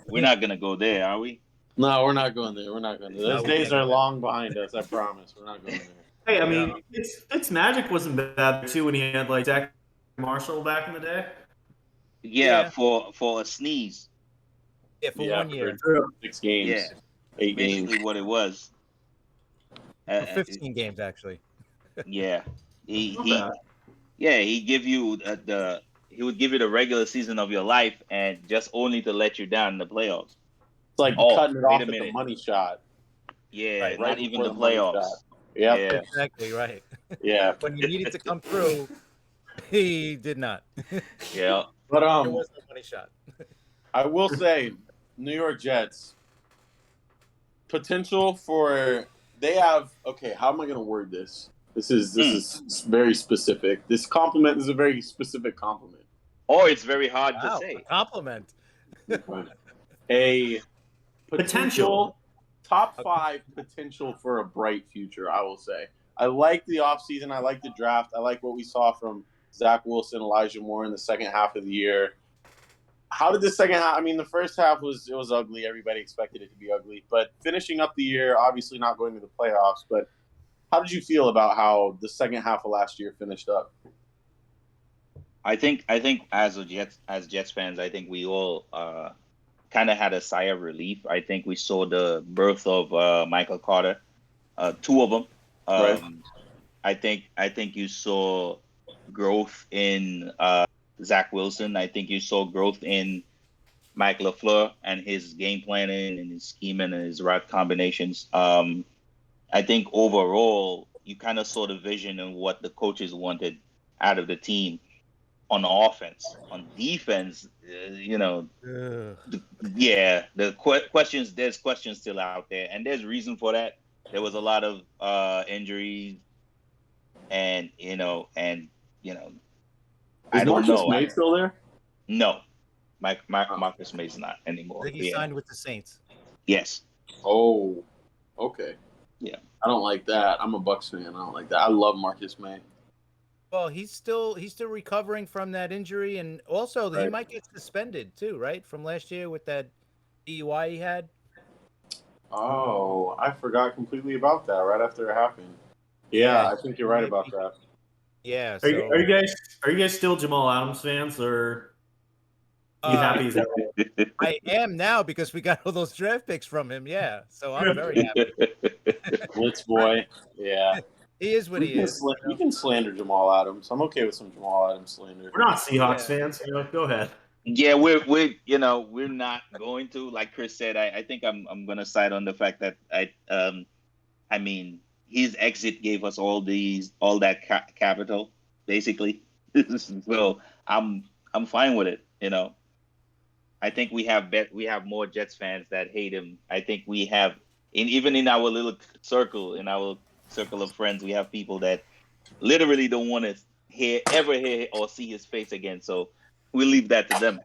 We're not going to go there, are we? No, we're not going there. We're not going there. Those No, days we're are not. long behind us. I promise. We're not going there. Hey, I mean, Fitz Magic wasn't bad too when he had like Zach Marshall back in the day. Yeah, for a sneeze. Yeah, for 1 year. For 6 games, Yeah, 8 basically games. what it was. For 15 games, actually. Yeah, Not he bad. yeah he give you he would give you the regular season of your life and just only to let you down in the playoffs. It's like Oh, cutting it wait off a at the minute. money shot. Yeah, Right, not right even before the the money playoffs. shot. Yep. Yeah, Exactly right. Yeah. When you needed to come through, he did not. yeah. But There was no money shot. I will say, New York Jets potential for they have. Okay, how am I going to word this? This is very specific. This compliment is a very specific compliment. Or it's very hard to Wow, a say. compliment. A Potential. top 5 potential for a bright future. I will say. I like the offseason. I like the draft. I like what we saw from Zach Wilson, Elijah Moore in the second half of the year. How did the second half? I mean, the first half was ugly. Everybody expected it to be ugly, but finishing up the year, obviously not going to the playoffs. But how did you feel about how the second half of last year finished up? I think as Jets fans, I think we all kind of had a sigh of relief. I think we saw the birth of Michael Carter, 2 of them. Right. I think you saw growth in Zach Wilson. I think you saw growth in Mike LaFleur and his game planning and his scheming and his route combinations. I think overall you kind of saw the vision and what the coaches wanted out of the team on offense. On defense, questions. There's questions still out there, and there's reason for that. There was a lot of injuries, and Is I don't Marcus know. May still there? No, Marcus May's not anymore. I think he signed with the Saints. Yes. Oh, okay. Yeah. I don't like that. I'm a Bucks fan. I don't like that. I love Marcus May. Well, he's still recovering from that injury, and also he Right. might get suspended too, right? From last year with that DUI he had. Oh, I forgot completely about that. Right after it happened. Yeah, I think you're right about that. Yeah. Are you guys still Jamal Adams fans, or are you happy he's out? I am now because we got all those draft picks from him. Yeah, so I'm very happy. Blitz boy. Yeah. He is what he is. We can slander Jamal Adams. I'm okay with some Jamal Adams slander. We're not Seahawks fans. Go ahead. Yeah, we're not going to, like Chris said. I think I'm gonna side on the fact that I mean his exit gave us all that capital basically. So I'm fine with it. I think we have more Jets fans that hate him. I think we have, even in our little circle, of friends, we have people that literally don't want to ever hear or see his face again. So we'll leave that to them.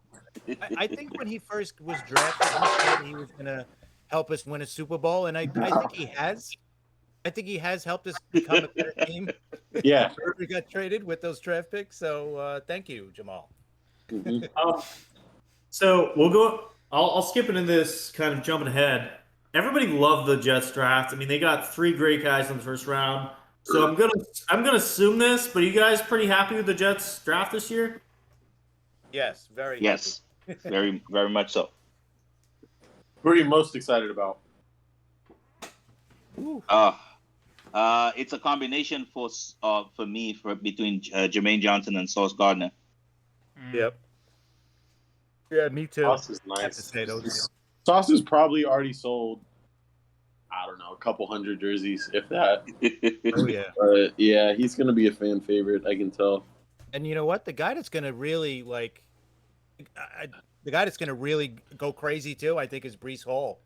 I think when he first was drafted, he said he was going to help us win a Super Bowl, and I think he has. I think he has helped us become a better team. Yeah. We got traded with those draft picks, so thank you, Jamal. Mm-hmm. So we'll go. I'll skip into this, kind of jumping ahead. Everybody loved the Jets draft. I mean, they got 3 great guys in the first round. So I'm gonna assume this, but are you guys pretty happy with the Jets draft this year? Yes, very. Yes, very, very much so. What are you most excited about? It's a combination for me between Jermaine Johnson and Sauce Gardner. Yep. Yeah, me too. Sauce is nice. I have to say those. Sauce is probably already sold, I don't know, a couple hundred jerseys, if that. Oh yeah. But yeah, he's gonna be a fan favorite. I can tell. And you know what? The guy that's gonna really go crazy too, I think, is Breece Hall.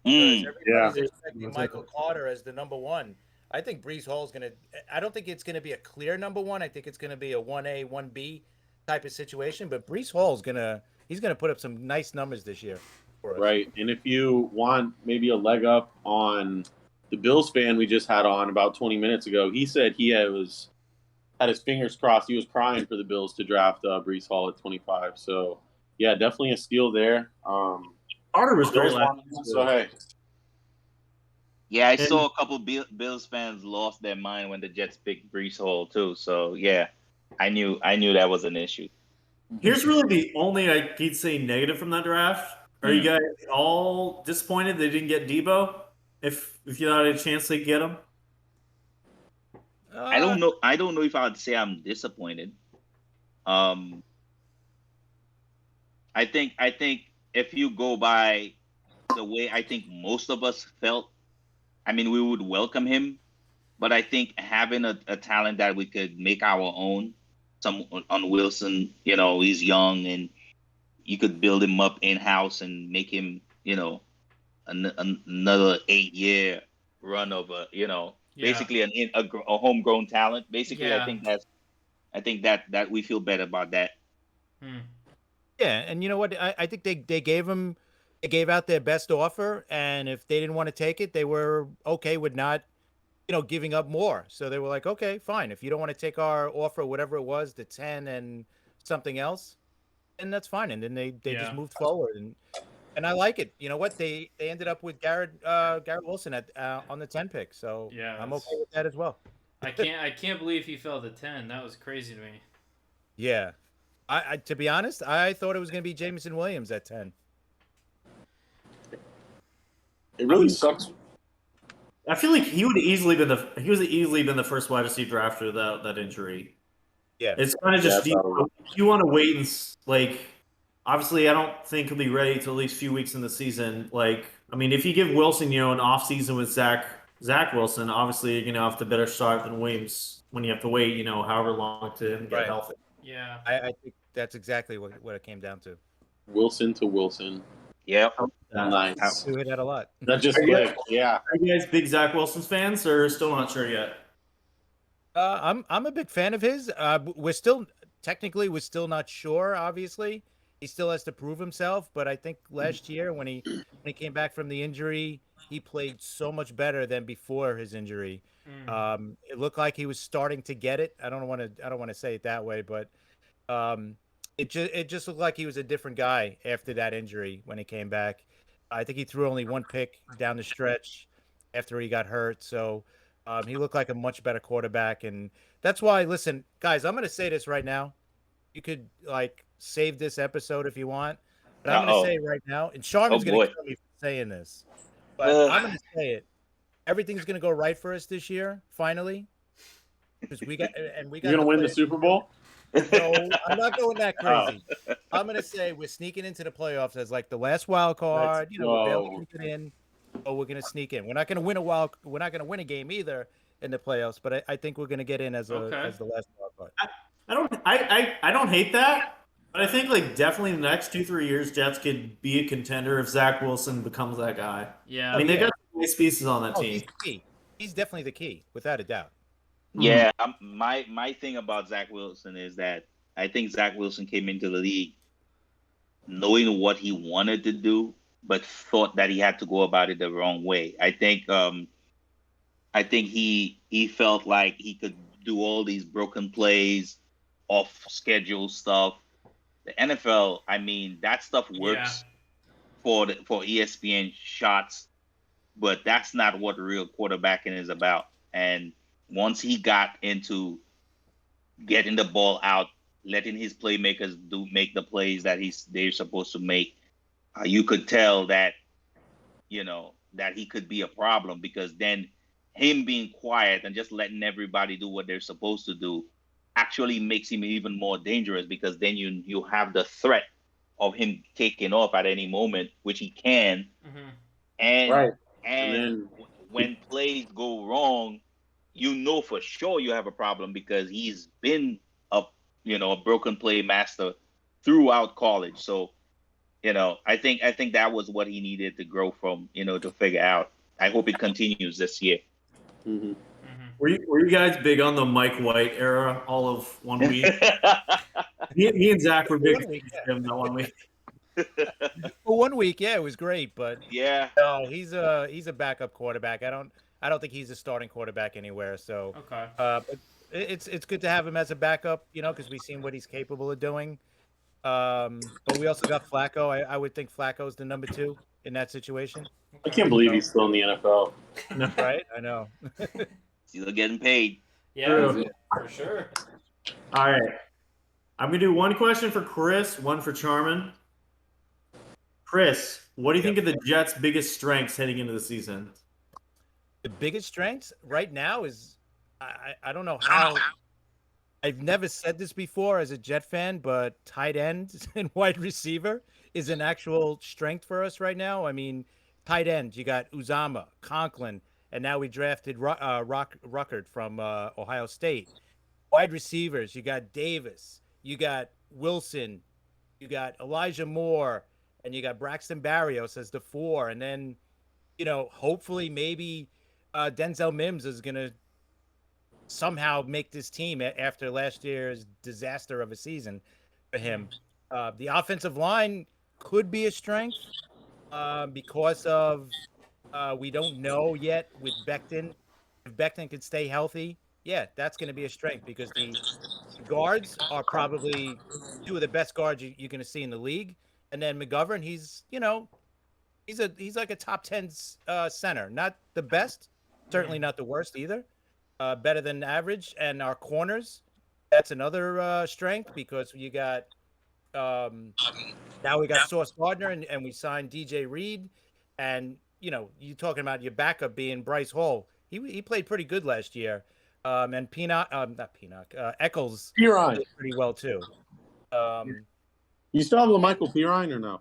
Everybody's expecting Michael Carter as the number 1. I think Breece Hall is gonna. I don't think it's gonna be a clear number 1. I think it's gonna be a 1A, 1B type of situation. But Breece Hall he's gonna put up some nice numbers this year for us. Right, and if you want maybe a leg up on the Bills fan we just had on about 20 minutes ago, he said he had his fingers crossed. He was crying for the Bills to draft Breece Hall at 25. So yeah, definitely a steal there. Carter was great last year. So hey, Yeah, I saw a couple Bills fans lost their mind when the Jets picked Brees Hall too. So yeah, I knew that was an issue. Here's really the only I'd say negative from that draft. Are you guys all disappointed they didn't get Debo? If you had a chance to get him, I don't know. I don't know if I would say I'm disappointed. I think if you go by the way I think most of us felt, I mean, we would welcome him. But I think having a talent that we could make our own, some on Wilson, he's young and you could build him up in house and make him, another 8-year run of basically a homegrown talent. Basically, Yeah. I think that we feel better about that. Yeah, and you know what? I think they gave out their best offer, and if they didn't want to take it, they were okay with not, giving up more. So they were like, okay, fine. If you don't want to take our offer, whatever it was, the 10 and something else, then that's fine. And then they just moved forward, and I like it. You know what? They ended up with Garrett Wilson at on the 10 pick. So Yeah, I'm okay with that as well. I can't believe he fell to 10. That was crazy to me. Yeah. I to be honest, I thought it was going to be Jameson Williams at 10. It really sucks. I feel like he was easily been the first wide receiver after that injury. Yeah, it's kind of just you want to wait and obviously I don't think he'll be ready till at least a few weeks in the season. Like, I mean, if you give Wilson an off season with Zach Wilson, obviously you're gonna have to better start than Williams when you have to wait however long to get healthy. Yeah, I think that's exactly what it came down to. Wilson to Wilson. Yep. Nice. We heard that a lot. That just clicked. Yeah. Are you guys big Zach Wilson fans, or still not sure yet? I'm a big fan of his. We're still not sure. Obviously, he still has to prove himself. But I think last year when he came back from the injury, he played so much better than before his injury. It looked like he was starting to get it. I don't want to say it that way, but it just looked like he was a different guy after that injury when he came back. I think he threw only one pick down the stretch after he got hurt. So he looked like a much better quarterback. And that's why, listen, guys, I'm going to say this right now. You could save this episode if you want, but I'm going to say it right now. And Sharman's going to kill me for saying this, but I'm going to say it. Everything's going to go right for us this year, finally. Because we got You're going to win the Super Bowl? No, I'm not going that crazy. I'm gonna say we're sneaking into the playoffs as the last wild card. We're barely sneaking in, but we're gonna sneak in. We're not gonna win We're not gonna win a game either in the playoffs, but I think we're gonna get in as the last wild card. I don't hate that, but I think definitely in the next 2-3 years, Jets could be a contender if Zach Wilson becomes that guy. Yeah, I mean they got nice pieces on that team. He's the key. He's definitely the key, without a doubt. Yeah, my thing about Zach Wilson is that I think Zach Wilson came into the league knowing what he wanted to do, but thought that he had to go about it the wrong way. I think he felt like he could do all these broken plays, off schedule stuff. The NFL, I mean, that stuff works for ESPN shots, but that's not what real quarterbacking is about. And once he got into getting the ball out, letting his playmakers make the plays that they're supposed to make, you could tell that that he could be a problem, because then him being quiet and just letting everybody do what they're supposed to do actually makes him even more dangerous, because then you have the threat of him taking off at any moment, which he can. And when plays go wrong, for sure you have a problem, because he's been a broken play master throughout college. So, I think that was what he needed to grow from, to figure out. I hope it continues this year. Mm-hmm. Were you guys big on the Mike White era all of 1 week? me and Zach were big on that 1 week. For 1 week, yeah, it was great, but no, he's a backup quarterback. I don't think he's a starting quarterback anywhere. So but it's good to have him as a backup, because we've seen what he's capable of doing. But we also got Flacco. I would think Flacco's the number 2 in that situation. I can't believe he's still in the NFL. Right? I know. Still getting paid. Yeah, True. for sure. All right. I'm going to do one question for Chris, one for Charmin. Chris, what do you think of the Jets' biggest strengths heading into the season? The biggest strengths right now is I don't know how. I've never said this before as a Jet fan, but tight end and wide receiver is an actual strength for us right now. I mean, tight end, you got Uzama, Conklin, and now we drafted Ruckert from Ohio State. Wide receivers, you got Davis, you got Wilson, you got Elijah Moore, and you got Braxton Barrios as the 4. And then, hopefully maybe Denzel Mims is going to somehow make this team after last year's disaster of a season for him. The offensive line could be a strength because of we don't know yet with Becton. If Becton can stay healthy, yeah, that's going to be a strength because the guards are probably 2 of the best guards you're going to see in the league. And then McGovern, he's like a top 10 center, not the best, certainly not the worst either. Better than average. And our corners, that's another strength because you got now we got Sauce Gardner and we signed DJ Reed. And, you talking about your backup being Bryce Hall. He played pretty good last year. And Eccles Pirine. played pretty well too. You still have Michael Pirine or no?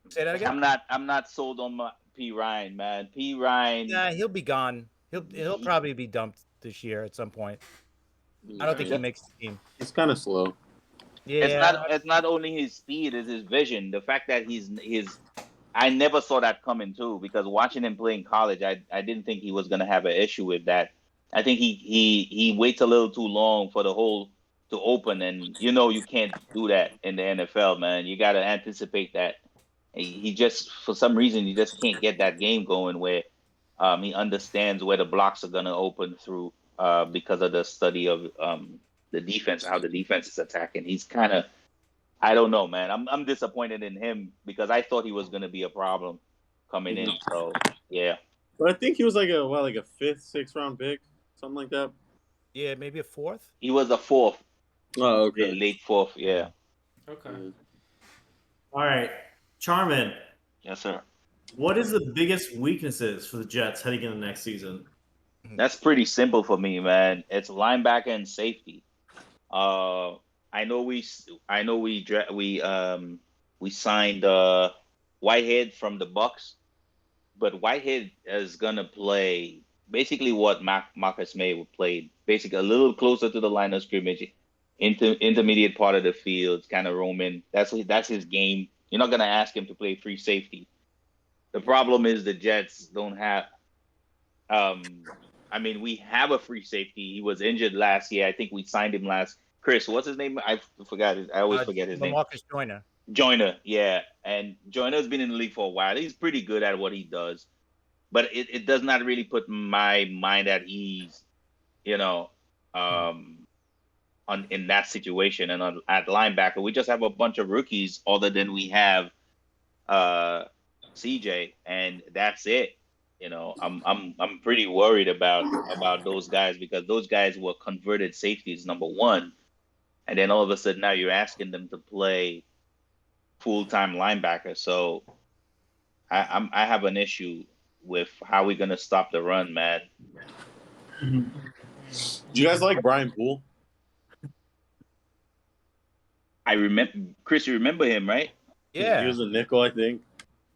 Say that again? I'm not sold on P. Ryan, man. P. Ryan. Yeah, he'll be gone. He'll probably be dumped this year at some point. I don't think he makes the team. He's kind of slow. Yeah, It's not only his speed, it's his vision. The fact that I never saw that coming too, because watching him play in college, I didn't think he was gonna have an issue with that. I think he waits a little too long for the hole to open, and you can't do that in the NFL, man. You gotta anticipate that. He just, for some reason, he just can't get that game going where he understands where the blocks are gonna open through because of the study of the defense, how the defense is attacking. He's kind of, I don't know, man. I'm disappointed in him because I thought he was going to be a problem coming in. So yeah. But I think he was like a 5th, 6th round pick, something like that. Yeah, maybe a 4th. He was a 4th. Oh, okay. Late 4th, yeah. Okay. All right. Charmin, Yes, sir. what is the biggest weaknesses for the Jets heading into next season? That's pretty simple for me, man. It's linebacker and safety. I know we signed Whitehead from the Bucks, but Whitehead is gonna play basically what Marcus May played, basically a little closer to the line of scrimmage, intermediate part of the field, kind of roaming. That's his game. You're not gonna ask him to play free safety. The problem is the Jets don't have. We have a free safety. He was injured last year. I think we signed him last. Chris, what's his name? I forgot it. I always forget his name. Marcus Joyner. Joyner, yeah. And Joyner's been in the league for a while. He's pretty good at what he does. But it does not really put my mind at ease, in that situation. And at linebacker, we just have a bunch of rookies other than we have CJ, and that's it. I'm pretty worried about those guys because those guys were converted safeties, number one. And then all of a sudden now you're asking them to play full-time linebacker. So I have an issue with how we're gonna stop the run, man. Do you guys like Brian Poole? I remember, Chris, you remember him, right? Yeah. He was a nickel, I think.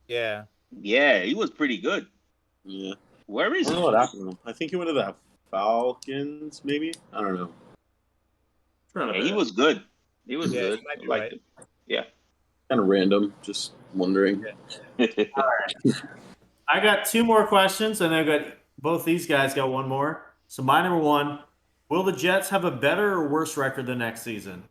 Yeah. Yeah, he was pretty good. Yeah. Where is I don't he? know what happened to him. I think he went to the Falcons, maybe? I don't know. Yeah, he was good. He was Yeah, good. you might be Liked right. him. Yeah. Kind of random, just wondering. All right. I got 2 more questions, and I've got both these guys got one more. So my number 1, will the Jets have a better or worse record than next season?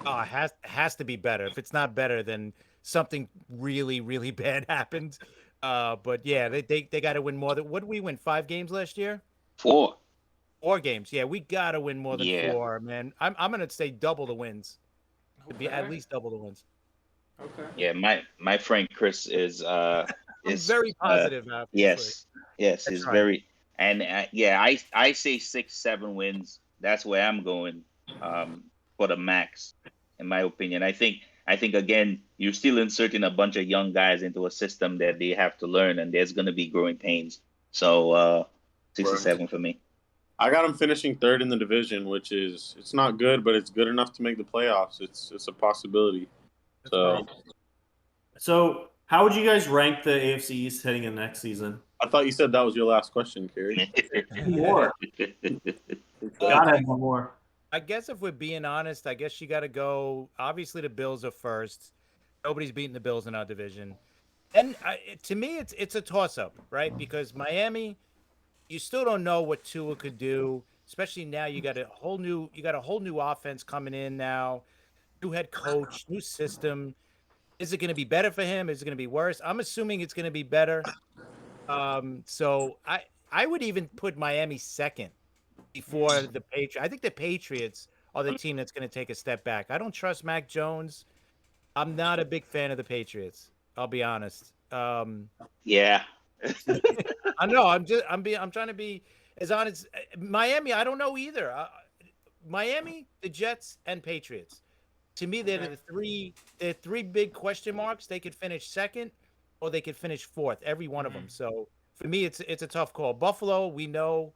Oh, it has to be better. If it's not better, then something really, really bad happened. But yeah, they got to win more than. What did we win? 5 games last year? 4. 4 games. Yeah, we got to win more than Yeah. 4, man. I'm gonna say double the wins. It'd be at Okay. least double the wins. Okay. Yeah, my friend Chris is I'm very positive. yes, That's he's right. very, and yeah, I say 6-7 wins. That's where I'm going for the max, in my opinion. I think again, you're still inserting a bunch of young guys into a system that they have to learn, and there's going to be growing pains. So 6-7 for me. I got them finishing third in the division, which is it's not good, but it's good enough to make the playoffs. It's a possibility. So, how would you guys rank the AFC East heading in next season? I thought you said that was your last question, Kerry. More. Gotta have one more. I guess if we're being honest, I guess you got to go. Obviously, the Bills are first. Nobody's beating the Bills in our division. And to me, it's a toss-up, right? Because Miami, you still don't know what Tua could do. Especially now, you got a whole new offense coming in now. New head coach, new system. Is it going to be better for him? Is it going to be worse? I'm assuming it's going to be better. So I would even put Miami second before the Patriots. I think the Patriots are the team that's going to take a step back. I don't trust Mac Jones. I'm not a big fan of the Patriots. I'll be honest. Yeah. I know. I'm trying to be as honest. Miami, I don't know either. Miami, the Jets, and Patriots. To me, they're the three big question marks. They could finish second, or they could finish fourth. Every one of them. So for me, it's a tough call. Buffalo, we know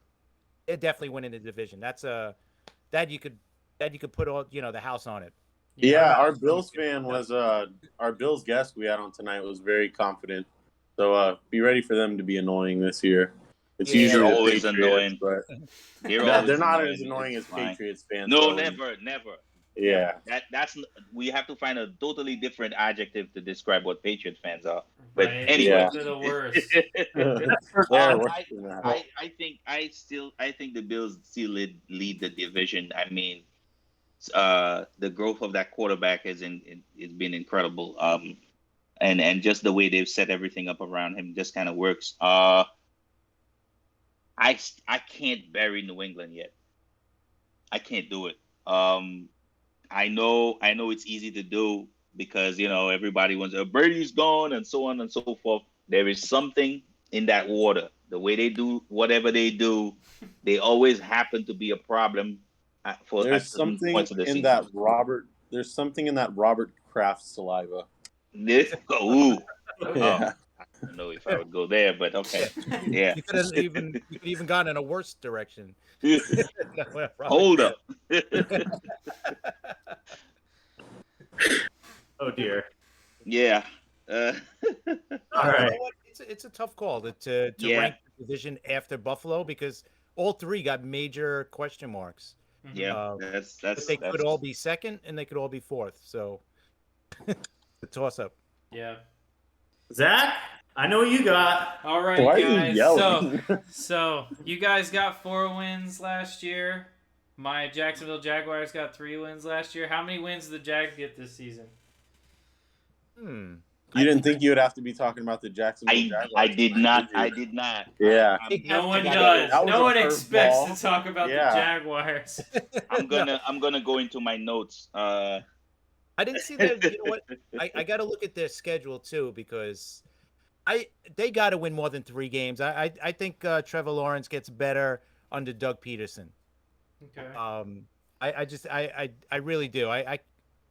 they're definitely winning the division. That's that you could put all the house on it. Yeah, our Bills fan was our Bills guest we had on tonight was very confident. So be ready for them to be annoying this year. It's usually always annoying, but they're not as annoying as Patriots fans. No, so, never. Yeah, that's we have to find a totally different adjective to describe what Patriot fans are. But Right. anyway, They're the worst. I think the Bills still lead the division. I mean, the growth of that quarterback has been incredible. And just the way they've set everything up around him just kind of works. I can't bury New England yet. I can't do it. I know it's easy to do because everybody wants Brady's gone and so on and so forth. There is something in that water. The way they do whatever they do, they always happen to be a problem there's something in season. That Robert. There's something in that Robert Kraft saliva. Ooh. Yeah. I don't know if I would go there, but okay. Yeah. You could even gone in a worse direction. Hold up. Oh dear. Yeah. All right. It's a tough call to rank the division after Buffalo because all three got major question marks. Yeah, they could all be second and they could all be fourth. So the toss up. Yeah. Zach, I know what you got. All right, Why guys. are you yelling? So you guys got 4 wins last year. My Jacksonville Jaguars got 3 wins last year. How many wins did the Jags get this season? You didn't think you would have to be talking about the Jacksonville Jaguars? I did not. I did not. Yeah. No one does. No one expects to talk about the Jaguars. I'm gonna go into my notes. I didn't see that. You know what? I got to look at their schedule too because they got to win more than 3 games. I think Trevor Lawrence gets better under Doug Peterson. Okay. I really do.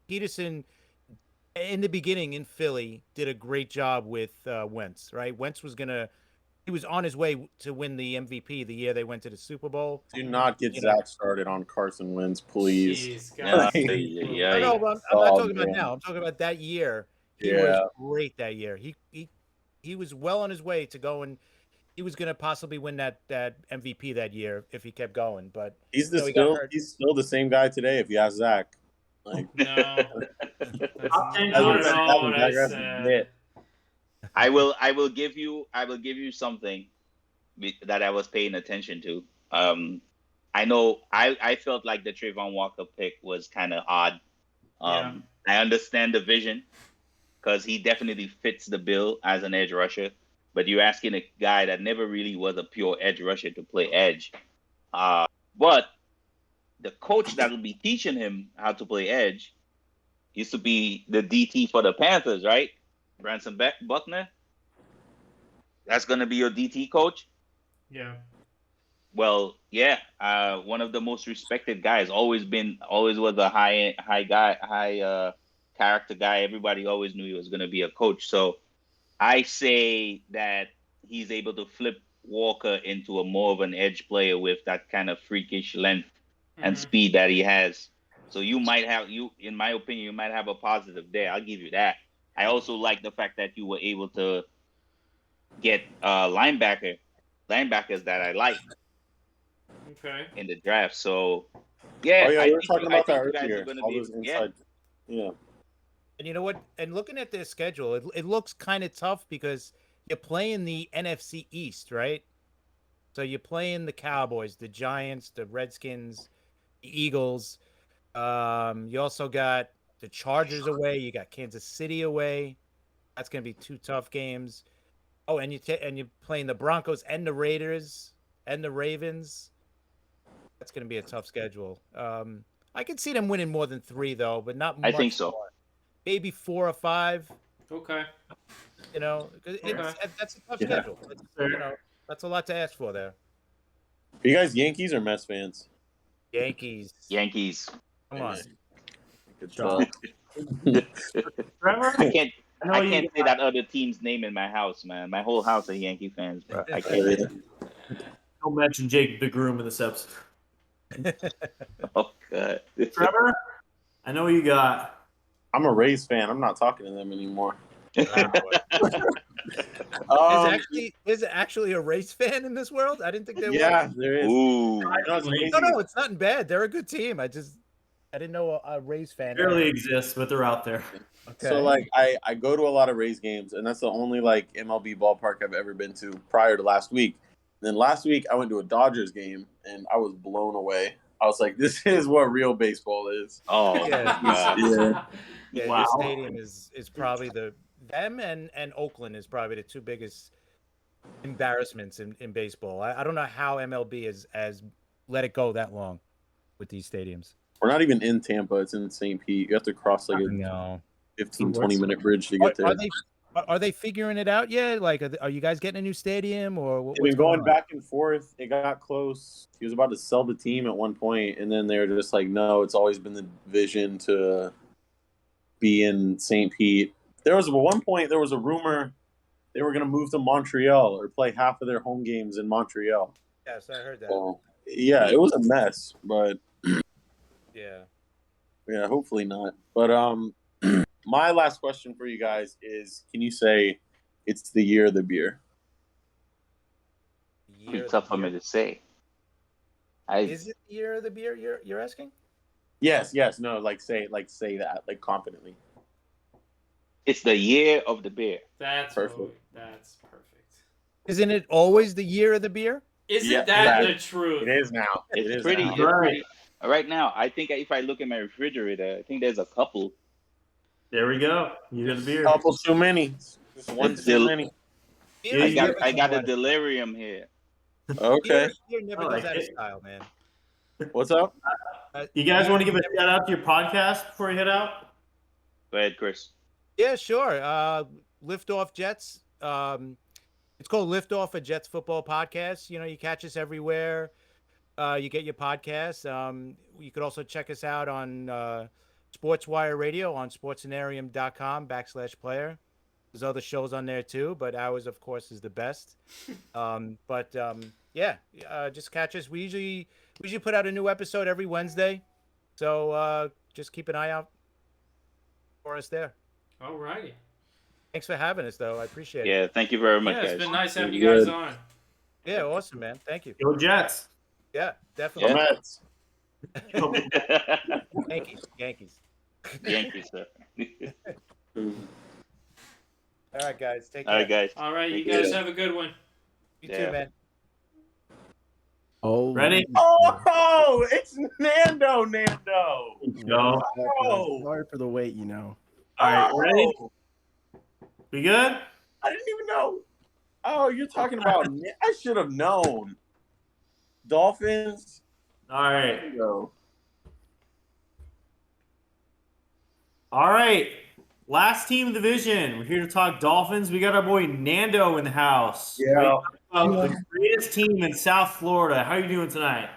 Peterson in the beginning in Philly did a great job with Wentz. Right, Wentz he was on his way to win the MVP the year they went to the Super Bowl. Do not get Zach started on Carson Wentz, please. Jeez, guys. No, I'm not talking about now. I'm talking about that year. He was great that year. He was well on his way to going. He was going to possibly win that MVP that year if he kept going. But he's still the same guy today. If you ask Zach, no, that's not at all what I said. I will give you something that I was paying attention to. I know I felt like the Trayvon Walker pick was kind of odd. I understand the vision because he definitely fits the bill as an edge rusher. But you're asking a guy that never really was a pure edge rusher to play edge. But the coach that will be teaching him how to play edge used to be the DT for the Panthers, right? Branson Buckner. That's gonna be your DT coach. Yeah. Well, yeah. One of the most respected guys. Always was a high character guy. Everybody always knew he was gonna be a coach. So I say that he's able to flip Walker into a more of an edge player with that kind of freakish length and speed that he has. So in my opinion, you might have a positive there. I'll give you that. I also like the fact that you were able to get linebackers that I like in the draft. So yeah, we were talking about that earlier. All those inside. Yeah. And you know what? And looking at their schedule, it looks kind of tough because you're playing the NFC East, right? So you're playing the Cowboys, the Giants, the Redskins, the Eagles. You also got the Chargers away. You got Kansas City away. That's going to be 2 tough games. Oh, and you're playing the Broncos and the Raiders and the Ravens. That's going to be a tough schedule. I could see them winning more than 3 though, but not much. I think so. More. Maybe 4 or 5. Okay. You know, that's a tough schedule. That's a lot to ask for there. Are you guys Yankees or Mets fans? Yankees. Come on. Good job. Trevor? I can't say that other team's name in my house, man. My whole house are Yankee fans, bro. I can't. Don't mention Jake the Groom in this episode. Oh God. Trevor, I know what you got. I'm a Rays fan. I'm not talking to them anymore. Is actually a Rays fan in this world? I didn't think there was. Yeah, there is. Ooh. No, it's not bad. They're a good team. I didn't know a Rays fan. Barely exists, but they're out there. Okay. So I go to a lot of Rays games, and that's the only MLB ballpark I've ever been to prior to last week. And then last week I went to a Dodgers game, and I was blown away. I was like, "This is what real baseball is." Oh, yeah. Yeah, Wow. Your stadium is probably them and Oakland is probably the 2 biggest embarrassments in baseball. I don't know how MLB has let it go that long with these stadiums. We're not even in Tampa. It's in St. Pete. You have to cross a 15, 20-minute bridge to get there. Are they figuring it out yet? Like, are you guys getting a new stadium or what's They've been going back and forth. It got close. He was about to sell the team at one point, and then they were just like, no, it's always been the vision to be in St. Pete. There was a rumor they were going to move to Montreal or play half of their home games in Montreal. Yes, I heard that. So, yeah, it was a mess, but yeah, hopefully not. But my last question for you guys is: can you say it's the year of the beer? It's tough for me to say. Is it the year of the beer? You're asking? Yes. No, say that confidently. It's the year of the beer. That's perfect. That's perfect. Isn't it always the year of the beer? Isn't that the truth? It is now. It's pretty. Right now, I think if I look at my refrigerator, I think there's a couple. There we go. Year of the beer. Couple too many. Just one too many. I got a delirium here. Okay. Beer never goes out of style, man. What's up? You guys want to give a shout out to your podcast before you head out? Go ahead, Chris. Yeah, sure. Lift Off Jets. It's called Lift Off, a Jets football podcast. You know, you catch us everywhere. You get your podcasts. You could also check us out on SportsWire Radio on sportsanarium.com/player. There's other shows on there too, but ours, of course, is the best. Just catch us. We usually put out a new episode every Wednesday, so just keep an eye out for us there. All righty. Thanks for having us, though. I appreciate it. Yeah, thank you very much, guys. It's been nice having you guys on. Yeah, awesome, man. Thank you. Go Jets. Yeah, definitely. Mets. Yankees, sir. All right, guys. Take care. All right, guys. All right, you guys have a good one. You too, man. Oh, ready? Oh, it's Nando. Go. Oh. Sorry for the wait, you know. All right, ready? We good? I didn't even know. Oh, you're talking about. I should have known. Dolphins. All right. There you go. All right. Last team in the division. We're here to talk Dolphins. We got our boy Nando in the house. Yeah. The greatest team in South Florida. How are you doing tonight?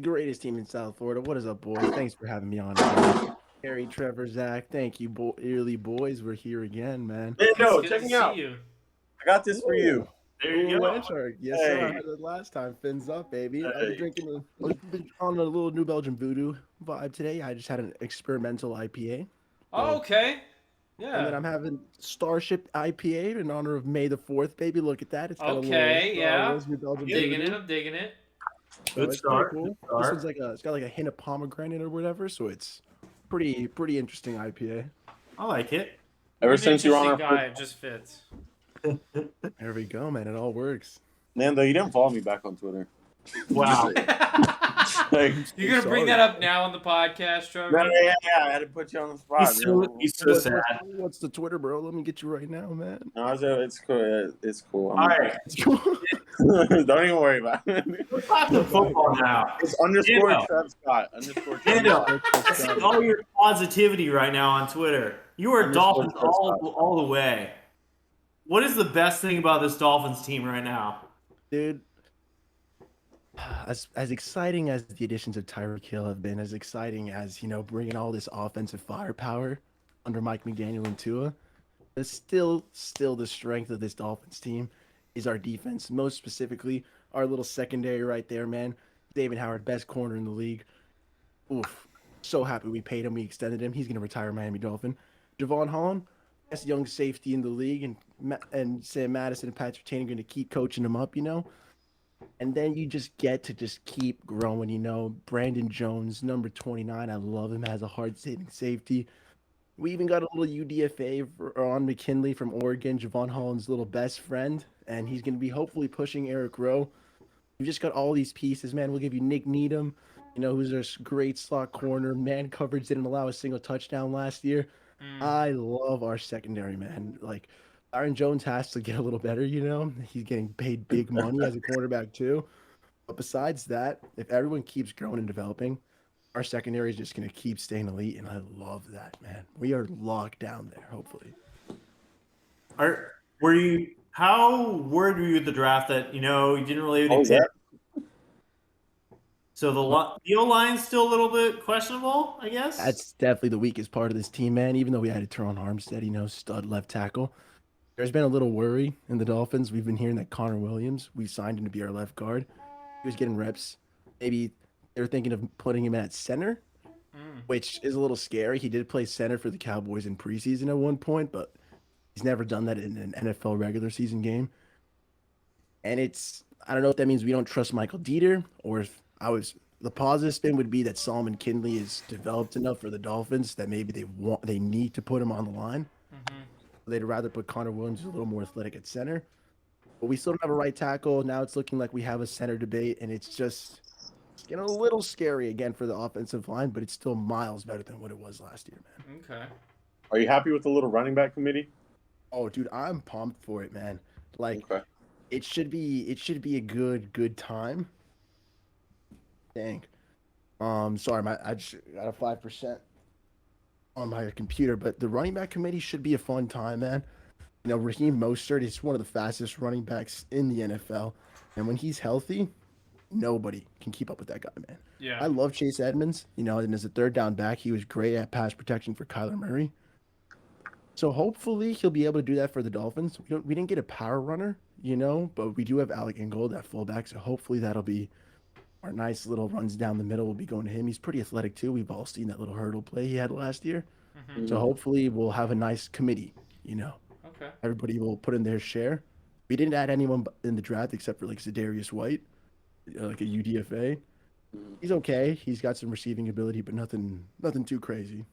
Greatest team in South Florida. What is up, boys? Thanks for having me on again. Harry, Trevor, Zach, thank you, early boys. We're here again, man. Nando, It's good check to me see out. you. I got this for you. There you go. Lanchard. Yes, sir. I Hey. had it last time. Fins up, baby. I've Hey. been drinking I've been on a little New Belgium Voodoo vibe today. I just had an experimental IPA. Oh, okay. And then Yeah. I'm having Starship IPA in honor of May the 4th, baby. Look at that. It's got Okay, a little yeah. Wars New Belgium I'm digging Voodoo. it. I'm digging it. So Good it's start. pretty cool. Good start. This one's like it's got like a hint of pomegranate or whatever, so it's pretty interesting IPA. I like it. Ever You're an since you were on our interesting guy, first, it just fits. There we go, man. It all works. Nando, you didn't follow me back on Twitter. Wow. Like, You're gonna bring that up now on the podcast, Trevor? yeah, I had to put you on the spot. He's so sad. What's the Twitter, bro? Let me get you right now, man. No, it's cool. It's cool. All right. Don't even worry about it. Let's talk some football now. It's underscore Nando. Trev Scott. Underscore Trev Nando, Scott. I see all your positivity right now on Twitter. You are Underscore Dolphins Trev Scott. all the way. What is the best thing about this Dolphins team right now? Dude, as exciting as the additions of Tyreek Hill have been, as exciting as, bringing all this offensive firepower under Mike McDaniel and Tua, but still the strength of this Dolphins team is our defense, most specifically our little secondary right there, man. David Howard, best corner in the league. Oof. So happy we paid him. We extended him. He's going to retire Miami Dolphin. Javon Holland, best young safety in the league, and Sam Madison and Patrick Taney are going to keep coaching him up, And then you just get to just keep growing, Brandon Jones, number 29. I love him as a hard-hitting safety. We even got a little UDFA on McKinley from Oregon, Javon Holland's little best friend, and he's going to be hopefully pushing Eric Rowe. We just got all these pieces, man. We'll give you Nick Needham, who's our great slot corner. Man coverage didn't allow a single touchdown last year. I love our secondary, man. Like, Aaron Jones has to get a little better, He's getting paid big money as a quarterback too. But besides that, if everyone keeps growing and developing, our secondary is just going to keep staying elite, and I love that, man. We are locked down there, hopefully. How worried were you at the draft that, you didn't really have any pick? So the O-line's still a little bit questionable, I guess? That's definitely the weakest part of this team, man. Even though we had Teron Armstead, stud left tackle. There's been a little worry in the Dolphins. We've been hearing that Connor Williams, we signed him to be our left guard. He was getting reps. Maybe they're thinking of putting him at center, which is a little scary. He did play center for the Cowboys in preseason at one point, but he's never done that in an NFL regular season game. And I don't know if that means we don't trust Michael Dieter, or if the positive spin would be that Solomon Kindley is developed enough for the Dolphins that maybe they need to put him on the line. They'd rather put Connor Williams, who's a little more athletic, at center. But we still don't have a right tackle. Now it's looking like we have a center debate, and it's getting a little scary again for the offensive line, but it's still miles better than what it was last year, man. Okay. Are you happy with the little running back committee? Oh, dude, I'm pumped for it, man. Like, Okay. it should be a good time. Dang. Sorry, I just got a 5% on my computer, but the running back committee should be a fun time, man. Raheem Mostert is one of the fastest running backs in the NFL, and when he's healthy, nobody can keep up with that guy, man. Yeah. I love Chase Edmonds, and as a third down back, he was great at pass protection for Kyler Murray. So hopefully he'll be able to do that for the Dolphins. We didn't get a power runner, but we do have Alec Ingold at fullback, so hopefully that'll be our nice little runs down the middle will be going to him. He's pretty athletic too. We've all seen that little hurdle play he had last year. So hopefully we'll have a nice committee, Okay. Everybody will put in their share. We didn't add anyone in the draft except for like Zadarius White, like a UDFA. He's okay. He's got some receiving ability, but nothing too crazy.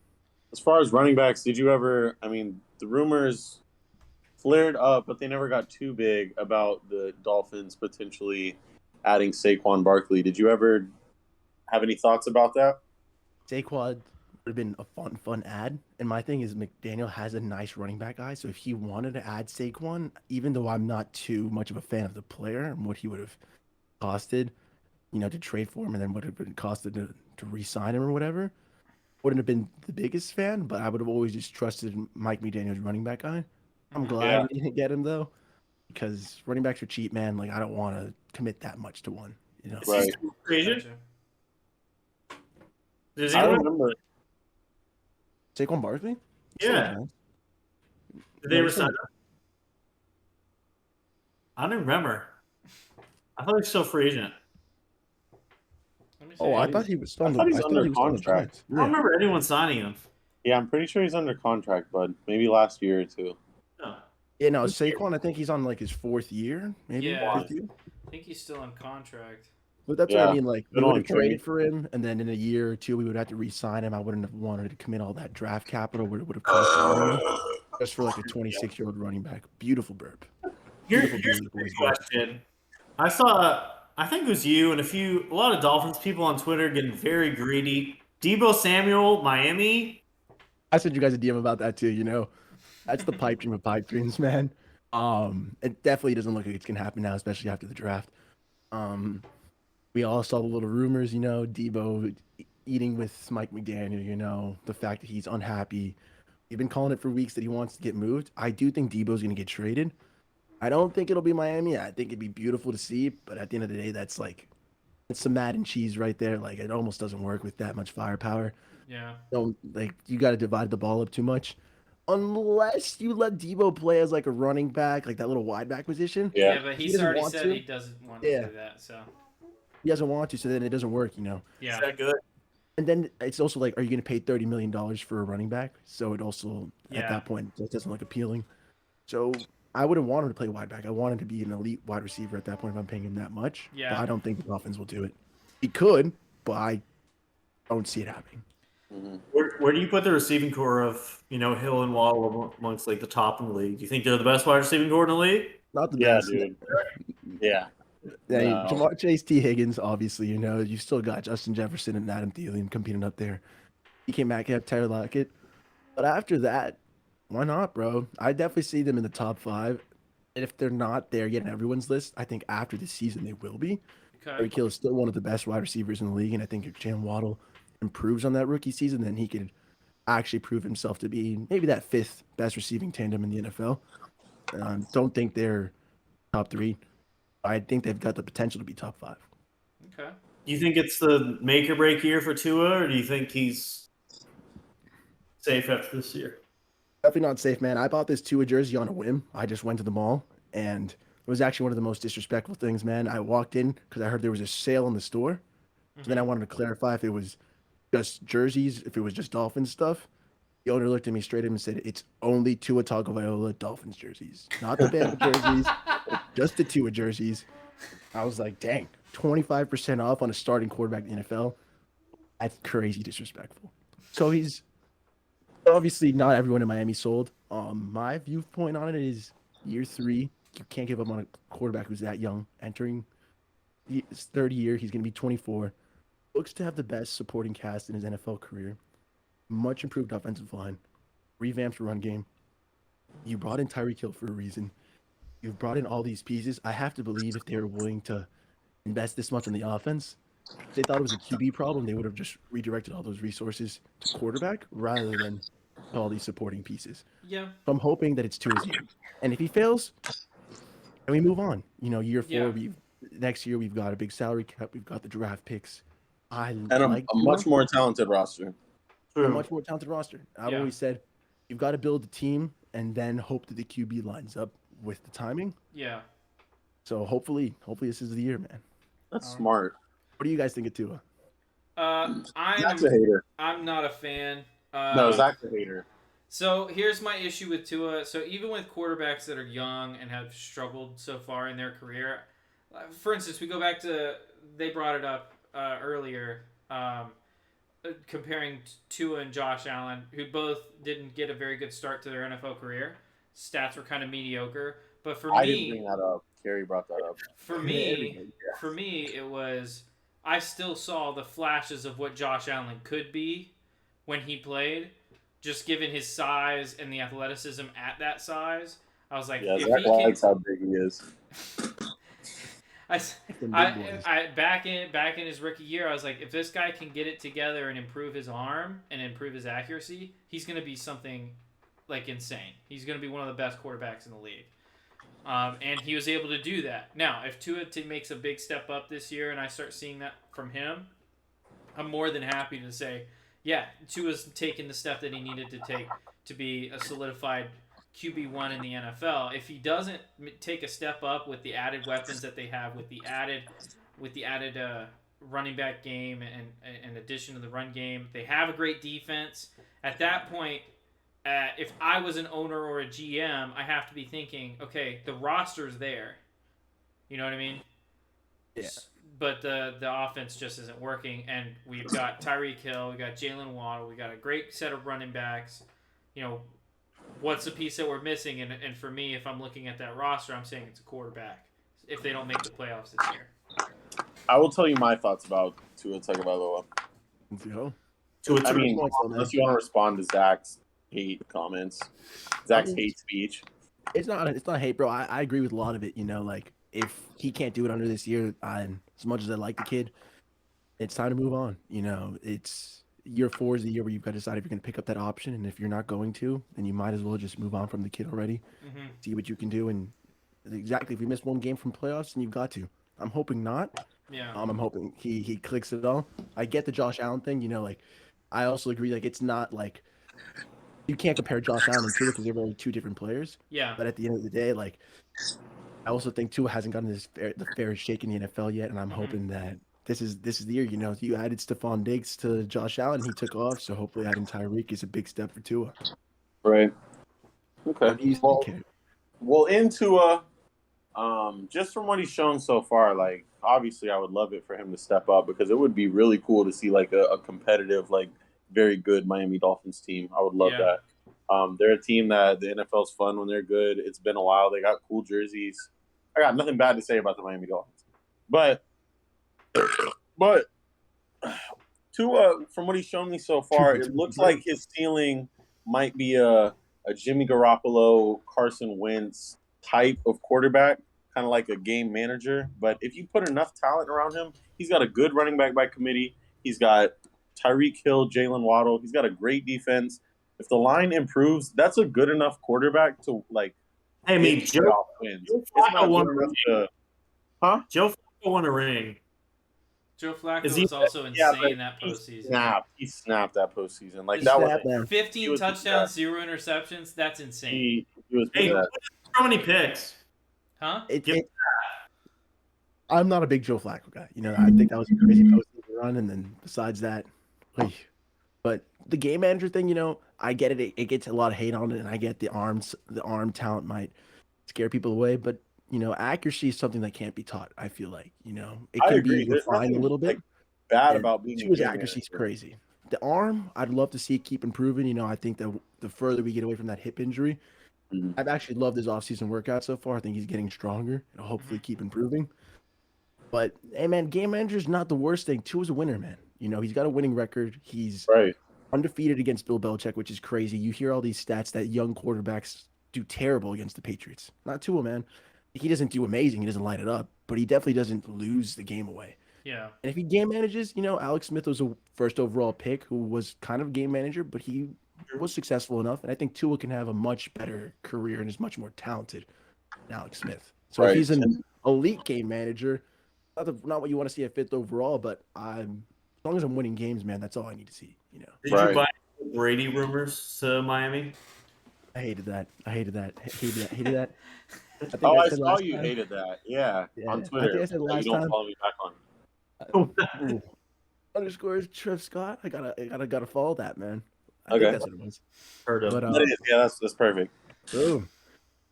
As far as running backs, did you ever? I mean, the rumors flared up, but they never got too big about the Dolphins potentially adding Saquon Barkley. Did you ever have any thoughts about that? Saquon would have been a fun ad. And my thing is McDaniel has a nice running back eye. So if he wanted to add Saquon, even though I'm not too much of a fan of the player and what he would have costed, to trade for him and then what it would have costed to re-sign him or whatever, wouldn't have been the biggest fan, but I would have always just trusted Mike McDaniel's running back guy. I'm glad we didn't get him though, because running backs are cheap, man. Like I don't want to commit that much to one. You know, Right. Gotcha. Does I anyone remember. Saquon Barkley. Yeah. Did they resign him? I don't remember. I thought he was still free agent. Oh, I thought he was still I thought he's under contract. I don't remember anyone signing him. Yeah, I'm pretty sure he's under contract, bud. Maybe last year or two. No. Yeah, no, Saquon, I think he's on like his 4th year, maybe. Yeah. 5th year. I think he's still on contract. But that's what I mean. Like, we Good would on have Trey. traded for him, and then in a year or two, we would have to re-sign him. I wouldn't have wanted to commit all that draft capital. Where it would have cost money just for like a 26-year-old running back. Beautiful burp. Here's a quick question. I think it was you and a lot of Dolphins people on Twitter getting very greedy. Deebo Samuel, Miami. I sent you guys a DM about that too. You know, that's the pipe dream of pipe dreams, man. It definitely doesn't look like it's gonna happen now, especially after the draft. We all saw the little rumors, you know, Deebo eating with Mike McDaniel. You know, the fact that he's unhappy. We've been calling it for weeks that he wants to get moved. I do think Deebo's gonna get traded. I don't think it'll be Miami. I think it'd be beautiful to see, but at the end of the day, that's like it's some Madden cheese right there. Like it almost doesn't work with that much firepower. Yeah. Don't like you got to divide the ball up too much, unless you let Deebo play as like a running back, like that little wide back position. Yeah, but he's doesn't already want said to. he doesn't want to do that. So He doesn't want to, so then it doesn't work, you know. yeah. Is that good? And then it's also like, are you going to pay $30 million for a running back? So it also Yeah. at that point it doesn't look appealing. So I wouldn't want him to play wide back. I want him to be an elite wide receiver at that point if I'm paying him that much. Yeah. But I don't think the Dolphins will do it. He could, but I don't see it happening. Where do you put the receiving core of Hill and Waddle amongst like the top in the league? Do you think they're the best wide receiving core in the league? Not the best. Dude. Yeah. Yeah, Jamar Chase, T. Higgins, obviously, you know, you still got Justin Jefferson and Adam Thielen competing up there. DK Metcalf, Tyler Lockett. But after that, why not, bro? I definitely see them in the top 5. And if they're not there yet on everyone's list, I think after this season they will be. Tyreek Hill is still one of the best wide receivers in the league, and I think if Jalen Waddle improves on that rookie season, then he could actually prove himself to be maybe that 5th best receiving tandem in the NFL. Don't think they're top 3. I think they've got the potential to be top 5. Okay. Do you think it's the make or break year for Tua, or do you think he's safe after this year? Definitely not safe, man. I bought this Tua jersey on a whim. I just went to the mall, and it was actually one of the most disrespectful things, man. I walked in because I heard there was a sale in the store. So then I wanted to clarify if it was just jerseys, if it was just Dolphins stuff. The owner looked at me straight up and said, "It's only Tua Tagovailoa Dolphins jerseys, not the Bama jerseys, just the Tua jerseys." I was like, "Dang, 25% off on a starting quarterback in the NFL? That's crazy disrespectful." So he's obviously not everyone in Miami sold. My viewpoint on it is year 3. You can't give up on a quarterback who's that young, entering his 3rd year. He's going to be 24. Looks to have the best supporting cast in his NFL career. Much improved offensive line, revamped run game. You brought in Tyreek Hill for a reason. You've brought in all these pieces. I have to believe if they were willing to invest this much in the offense, if they thought it was a QB problem, they would have just redirected all those resources to quarterback rather than all these supporting pieces. Yeah. So I'm hoping that it's Tua's year. And if he fails, then we move on. You know, year 4, next year we've got a big salary cap. We've got the draft picks. And a much more talented roster. A much more talented roster. I've always said you've got to build the team and then hope that the QB lines up with the timing. Yeah. So hopefully this is the year, man. That's smart. What do you guys think of Tua? Zach's a hater. I'm not a fan. No, Zach's a hater. So here's my issue with Tua. So even with quarterbacks that are young and have struggled so far in their career, for instance, we go back to, they brought it up earlier, comparing Tua and Josh Allen, who both didn't get a very good start to their NFL career. Stats were kind of mediocre. But for I me, didn't bring that up. Kerry brought that up. For me, it was, I still saw the flashes of what Josh Allen could be when he played, just given his size and the athleticism at that size. I was like, Zach likes how big he is. back in his rookie year, I was like, if this guy can get it together and improve his arm and improve his accuracy, he's going to be something like insane. He's going to be one of the best quarterbacks in the league. And he was able to do that. Now, if Tua makes a big step up this year and I start seeing that from him, I'm more than happy to say, yeah, Tua's taken the step that he needed to take to be a solidified QB1 in the NFL. If he doesn't take a step up with the added weapons that they have, with the added running back game and addition to the run game, they have a great defense. At that point, if I was an owner or a GM, I have to be thinking, okay, the roster's there. You know what I mean? Yeah. But the offense just isn't working, and we've got Tyreek Hill, we got Jalen Waddle, we got a great set of running backs. You know, what's the piece that we're missing? And for me, if I'm looking at that roster, I'm saying it's a quarterback. If they don't make the playoffs this year, I will tell you my thoughts about Tua Tagovailoa. I mean, unless you want to respond to Zach's hate comments, Zach's hate speech. It's not hate, bro. I agree with a lot of it. You know, like if he can't do it under this year, as much as I like the kid, it's time to move on. You know, it's year 4 is the year where you've got to decide if you're going to pick up that option, and if you're not going to, then you might as well just move on from the kid already. See what you can do, and exactly if you miss one game from playoffs, then you've got to. I'm hoping not. Yeah. I'm hoping he clicks it all. I get the Josh Allen thing. You know, like I also agree. Like it's not like you can't compare Josh Allen and Tua because they're really 2 different players. Yeah. But at the end of the day, like I also think Tua hasn't gotten the fair shake in the NFL yet, and I'm hoping that this is the year. You know, you added Stephon Diggs to Josh Allen, he took off. So hopefully adding Tyreek is a big step for Tua. Right. Okay. What do you think? Well, in Tua, just from what he's shown so far, like obviously I would love it for him to step up because it would be really cool to see like a competitive, like very good Miami Dolphins team. I would love that. They're a team that the NFL's fun when they're good. It's been a while. They got cool jerseys. I got nothing bad to say about the Miami Dolphins. But Tua, from what he's shown me so far, it looks like his ceiling might be a Jimmy Garoppolo, Carson Wentz type of quarterback, kind of like a game manager. But if you put enough talent around him, he's got a good running back by committee. He's got Tyreek Hill, Jalen Waddle. He's got a great defense. If the line improves, that's a good enough quarterback to like. I mean, Joe Flacco won a ring. Joe Flacco was also insane that postseason. He snapped that postseason. Like that was 15 touchdowns, 0 interceptions. That's insane. He was how many picks? Huh? I'm not a big Joe Flacco guy. You know, I think that was a crazy postseason run, and then besides that, but the game manager thing, you know, I get it. It gets a lot of hate on it, and I get the arm talent might scare people away, but you know, accuracy is something that can't be taught. I feel like, you know, it can be refined a little bit. Bad about being Tua's accuracy is crazy. The arm, I'd love to see it keep improving. You know, I think that the further we get away from that hip injury, I've actually loved his offseason workout so far. I think he's getting stronger. It'll hopefully keep improving. But hey, man, game manager's not the worst thing. Tua's a winner, man. You know, he's got a winning record. He's undefeated against Bill Belichick, which is crazy. You hear all these stats that young quarterbacks do terrible against the Patriots. Not Tua, man. He doesn't do amazing. He doesn't light it up, but he definitely doesn't lose the game away. Yeah. And if he game manages, you know, Alex Smith was a first overall pick who was kind of a game manager, but he was successful enough. And I think Tua can have a much better career and is much more talented than Alex Smith. So if he's an elite game manager, not what you want to see at 5th overall, but as long as I'm winning games, man, that's all I need to see. You know. Did you buy Brady rumors to Miami? I hated that. Hated that. I saw you hated that. Yeah, on Twitter. I think I said last you don't time. follow me back on. Underscores Trev Scott. I gotta follow that, man. I Okay, think that's what it was. Heard of. But, that's perfect. Boom.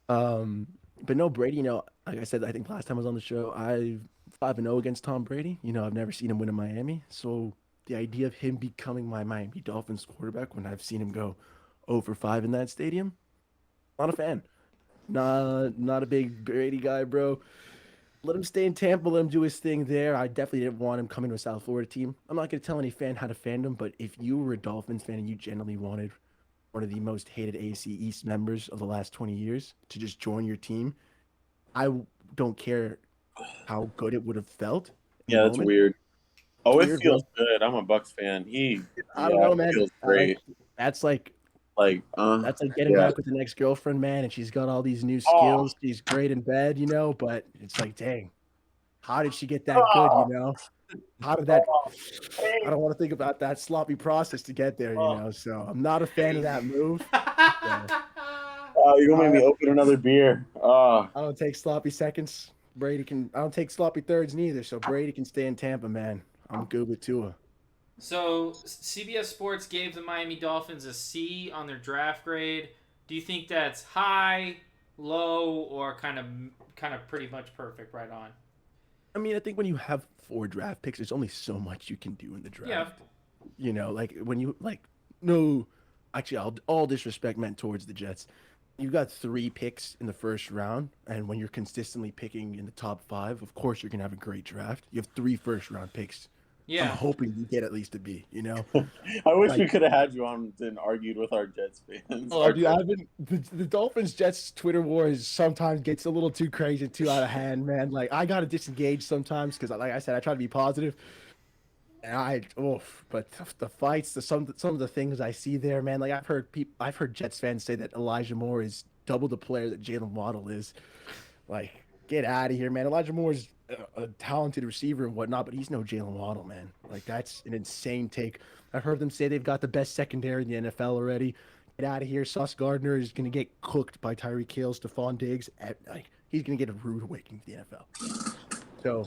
But no, Brady. You know, like I said, I think last time I was on the show, I 5-0 against Tom Brady. You know, I've never seen him win in Miami. So the idea of him becoming my Miami Dolphins quarterback when I've seen him go 0-5 in that stadium, not a fan. Not a big Brady guy, bro. Let him stay in Tampa. Let him do his thing there. I definitely didn't want him coming to a South Florida team. I'm not going to tell any fan how to fandom, but if you were a Dolphins fan and you generally wanted one of the most hated AFC East members of the last 20 years to just join your team, I don't care how good it would have felt in the Yeah, that's moment. weird. Oh, it Weird, feels good. I'm a Bucks fan. I don't know, It man. feels great. That's like Like, That's like getting yeah. back with an ex-girlfriend, man, and she's got all these new Oh, skills. She's great in bed, but it's like, dang, how did she get that good, oh, How did that oh, I don't want to think about that sloppy process to get there, oh. So I'm not a fan of that move. So Oh, you're gonna make I, me open another beer. Oh, I don't take sloppy seconds. I don't take sloppy thirds neither, so Brady can stay in Tampa, man. I'm good with Tua. So CBS Sports gave the Miami Dolphins a C on their draft grade. Do you think that's high, low, or kind of pretty much perfect, right on? I mean, I think when you have 4 draft picks, there's only so much you can do in the draft. Yeah. Like when you no, actually, all disrespect meant towards the Jets. You got 3 picks in the first round, and when you're consistently picking in the top 5, of course you're gonna have a great draft. You have 3 first-round picks. I'm Yeah. hoping you get at least a B. I wish Like, we could have had you on and argued with our Jets fans. oh, dude, I've been the Dolphins Jets Twitter wars sometimes gets a little too crazy, too out of hand, man. Like I gotta disengage sometimes because, like I said, I try to be positive. And but the fights, some of the things I see there, man. Like I've heard Jets fans say that Elijah Moore is double the player that Jalen Waddle is. Like, get out of here, man. Elijah Moore is a talented receiver and whatnot, but he's no Jalen Waddle, man. Like that's an insane take. I've heard them say they've got the best secondary in the NFL already. Get out of here. Sauce Gardner is gonna get cooked by Tyreek Hill, Stephon Diggs. He's gonna get a rude awakening to the NFL. So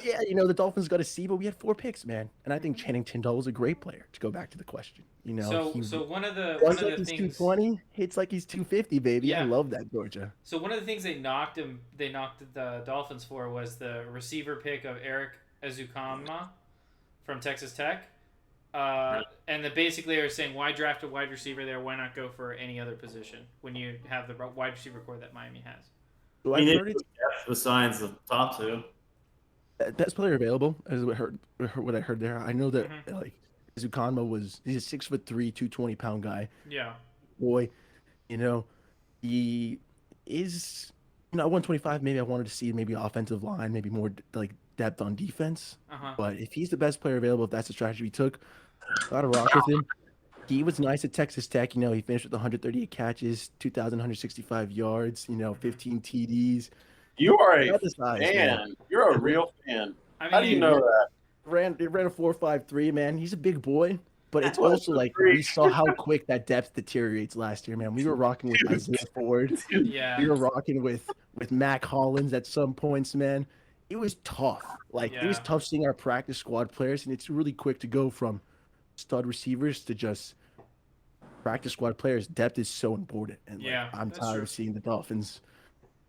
yeah, the Dolphins got a C, but we had 4 picks, man. And I think Channing Tindall was a great player. To go back to the question, So one of the he's things 220, hits like he's 250, baby. Yeah. I love that, Georgia. So one of the things they knocked the Dolphins for was the receiver pick of Eric Ezukama from Texas Tech. And basically they were saying, why draft a wide receiver there? Why not go for any other position when you have the wide receiver core that Miami has? So I've heard it's besides the top 2. best player available, is what I heard there. I know that Mm-hmm. like Zukanma he's a 6'3", 220-pound guy. Yeah. Boy, he is 125. Maybe I wanted to see maybe offensive line, maybe more like depth on defense. Uh-huh. But if he's the best player available, if that's the strategy we took, gotta rock with him. He was nice at Texas Tech. He finished with 138 catches, 2,165 yards. 15 TDs. You are a Size, fan. man. You're a real fan. I mean, How do you know that? He ran a 4.53, man. He's a big boy, but it's also like we saw how quick that depth deteriorates last year, man. We were rocking with Isaiah Ford. Yeah. We were rocking with Mac Hollins at some points, man. It was tough. It was tough seeing our practice squad players, and it's really quick to go from stud receivers to just practice squad players. Depth is so important, and I'm tired of seeing the Dolphins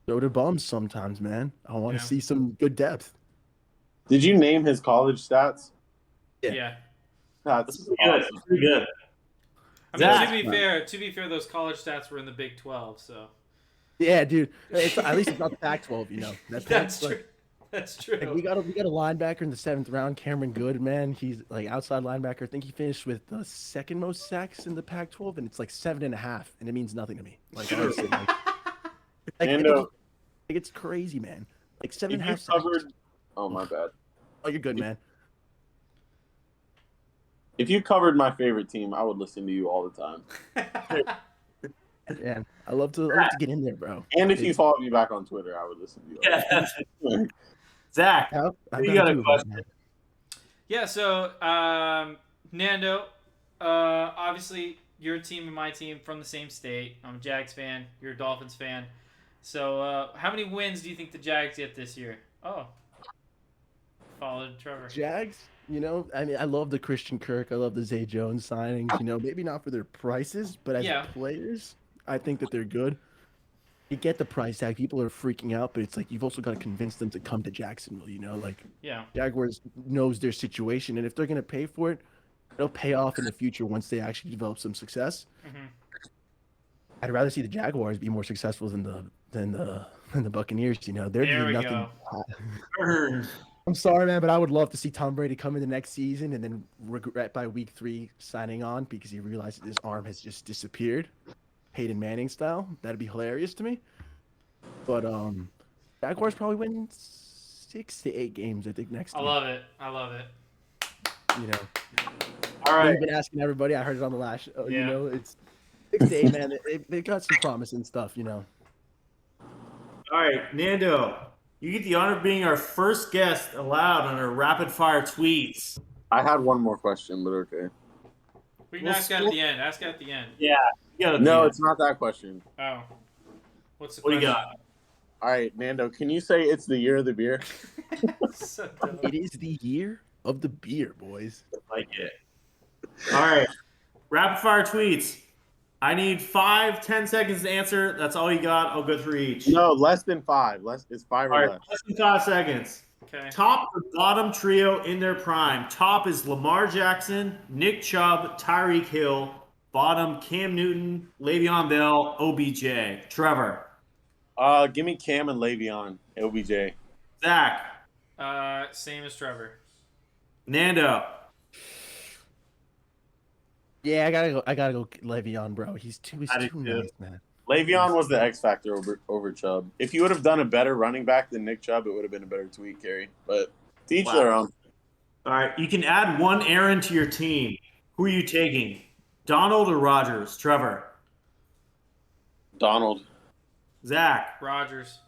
throw to bums sometimes, man. I want to see some good depth. Did you name his college stats? Yeah. That's awesome. Pretty good. I mean, to be fair, those college stats were in the Big 12, so. Yeah, dude. At least it's not Pac-12, That's true. That's true. We got a linebacker in the 7th round, Cameron Good, man. He's like outside linebacker. I think he finished with the 2nd most sacks in the Pac-12, and it's like 7.5, and it means nothing to me. Honestly, it's crazy, man. Like 7.5 sacks. Oh, my bad. Oh, you're good, man. If you covered my favorite team, I would listen to you all the time. Man, I love to get in there, bro. And if you followed me back on Twitter, I would listen to you. Zach, you got a question? Yeah, so Nando, obviously your team and my team from the same state. I'm a Jags fan. You're a Dolphins fan. So how many wins do you think the Jags get this year? Oh, followed Trevor. Jags? I mean, I love the Christian Kirk. I love the Zay Jones signings. Maybe not for their prices, but as players, I think that they're good. You get the price tag. People are freaking out, but it's like you've also got to convince them to come to Jacksonville. Jaguars knows their situation, and if they're going to pay for it, it'll pay off in the future once they actually develop some success. Mm-hmm. I'd rather see the Jaguars be more successful than the Buccaneers. They're doing nothing. I'm sorry, man, but I would love to see Tom Brady come in the next season and then regret by week 3 signing on because he realizes his arm has just disappeared, Peyton Manning style. That'd be hilarious to me. But Jaguars probably win 6 to 8 games, I think, next I year. love it. I love it. You know, All right. I've been asking everybody. I heard it on the last show. Yeah. You know, it's 6 to 8, man. They got some promising stuff, you know. All right, Nando, you get the honor of being our first guest allowed on our rapid fire tweets. I had one more question, but okay. We can ask it at the end. Ask it at the end. Yeah. No, it's not that question. Oh. What's the What do question? you got? All right, Nando, can you say it's the year of the beer? So dumb. It is the year of the beer, boys. Like it. All right. Rapid fire tweets. I need 5-10 seconds to answer. That's all you got. I'll go through each. No, less than 5. It's 5 All or right, less. less than 5 seconds. Okay. Top or bottom trio in their prime. Top is Lamar Jackson, Nick Chubb, Tyreek Hill. Bottom, Cam Newton, Le'Veon Bell, OBJ. Trevor. Give me Cam and Le'Veon, OBJ. Zach. Same as Trevor. Nando. Yeah, I gotta go Le'Veon, bro. He's too nice, man. Le'Veon was the X factor over Chubb. If you would have done a better running back than Nick Chubb, it would have been a better tweet, Kerry. But to each their own. All right, you can add one Aaron to your team. Who are you taking? Donald or Rodgers? Trevor. Donald. Zach. Rogers.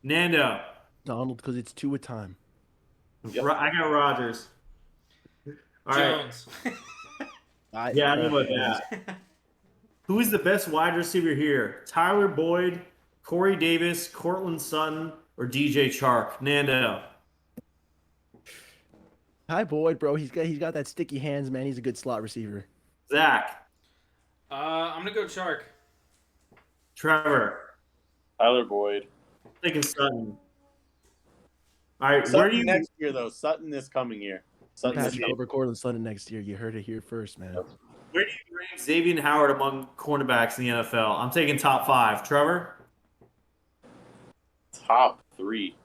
Nando. Donald, because it's 2 a time. Yep. I got Rodgers. All right. Jones. Yeah, I know about that. Who is the best wide receiver here? Tyler Boyd, Corey Davis, Cortland Sutton, or DJ Chark? Nando. Ty Boyd, bro. He's got that sticky hands, man. He's a good slot receiver. Zach. I'm gonna go Shark. Trevor. Tyler Boyd. Thinking Sutton. All right, Sutton where do you next year, though. Sutton this coming year. Sutton Pass this it year. over Cortland Sutton next year. You heard it here first, man. Where do you rank Xavier Howard among cornerbacks in the NFL? I'm taking top 5. Trevor? Top 3.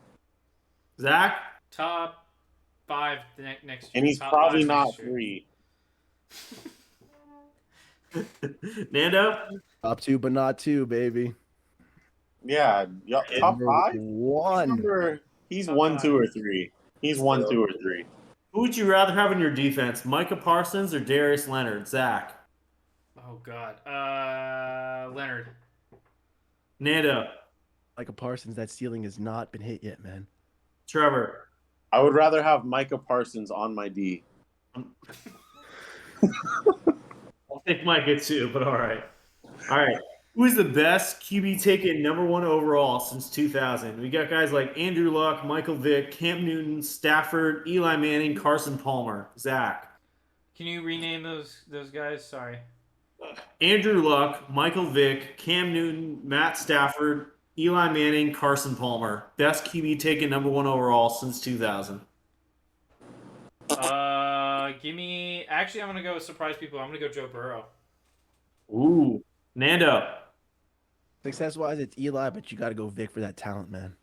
Zach? Top 5 next year. And he's Top probably 5 not next year. 3. Nando? Top 2, but not 2, baby. Yeah. Top 5? 1. He's Top 1, 5. 2, or 3. He's 1, 2, or 3. Who would you rather have in your defense, Micah Parsons or Darius Leonard? Zach? Oh God. Leonard. Nando? Like a Parsons, that ceiling has not been hit yet, man. Trevor? I would rather have Micah Parsons on my D. I'll take Micah too, but all right. All right. Who is the best QB taken #1 overall since 2000? We got guys like Andrew Luck, Michael Vick, Cam Newton, Stafford, Eli Manning, Carson Palmer. Zach. Can you rename those guys? Sorry. Andrew Luck, Michael Vick, Cam Newton, Matt Stafford, Eli Manning, Carson Palmer. Best QB taken #1 overall since 2000. Give me. Actually, I'm gonna go surprise people. I'm gonna go Joe Burrow. Ooh. Nando. Success-wise, it's Eli, but you got to go Vic for that talent, man.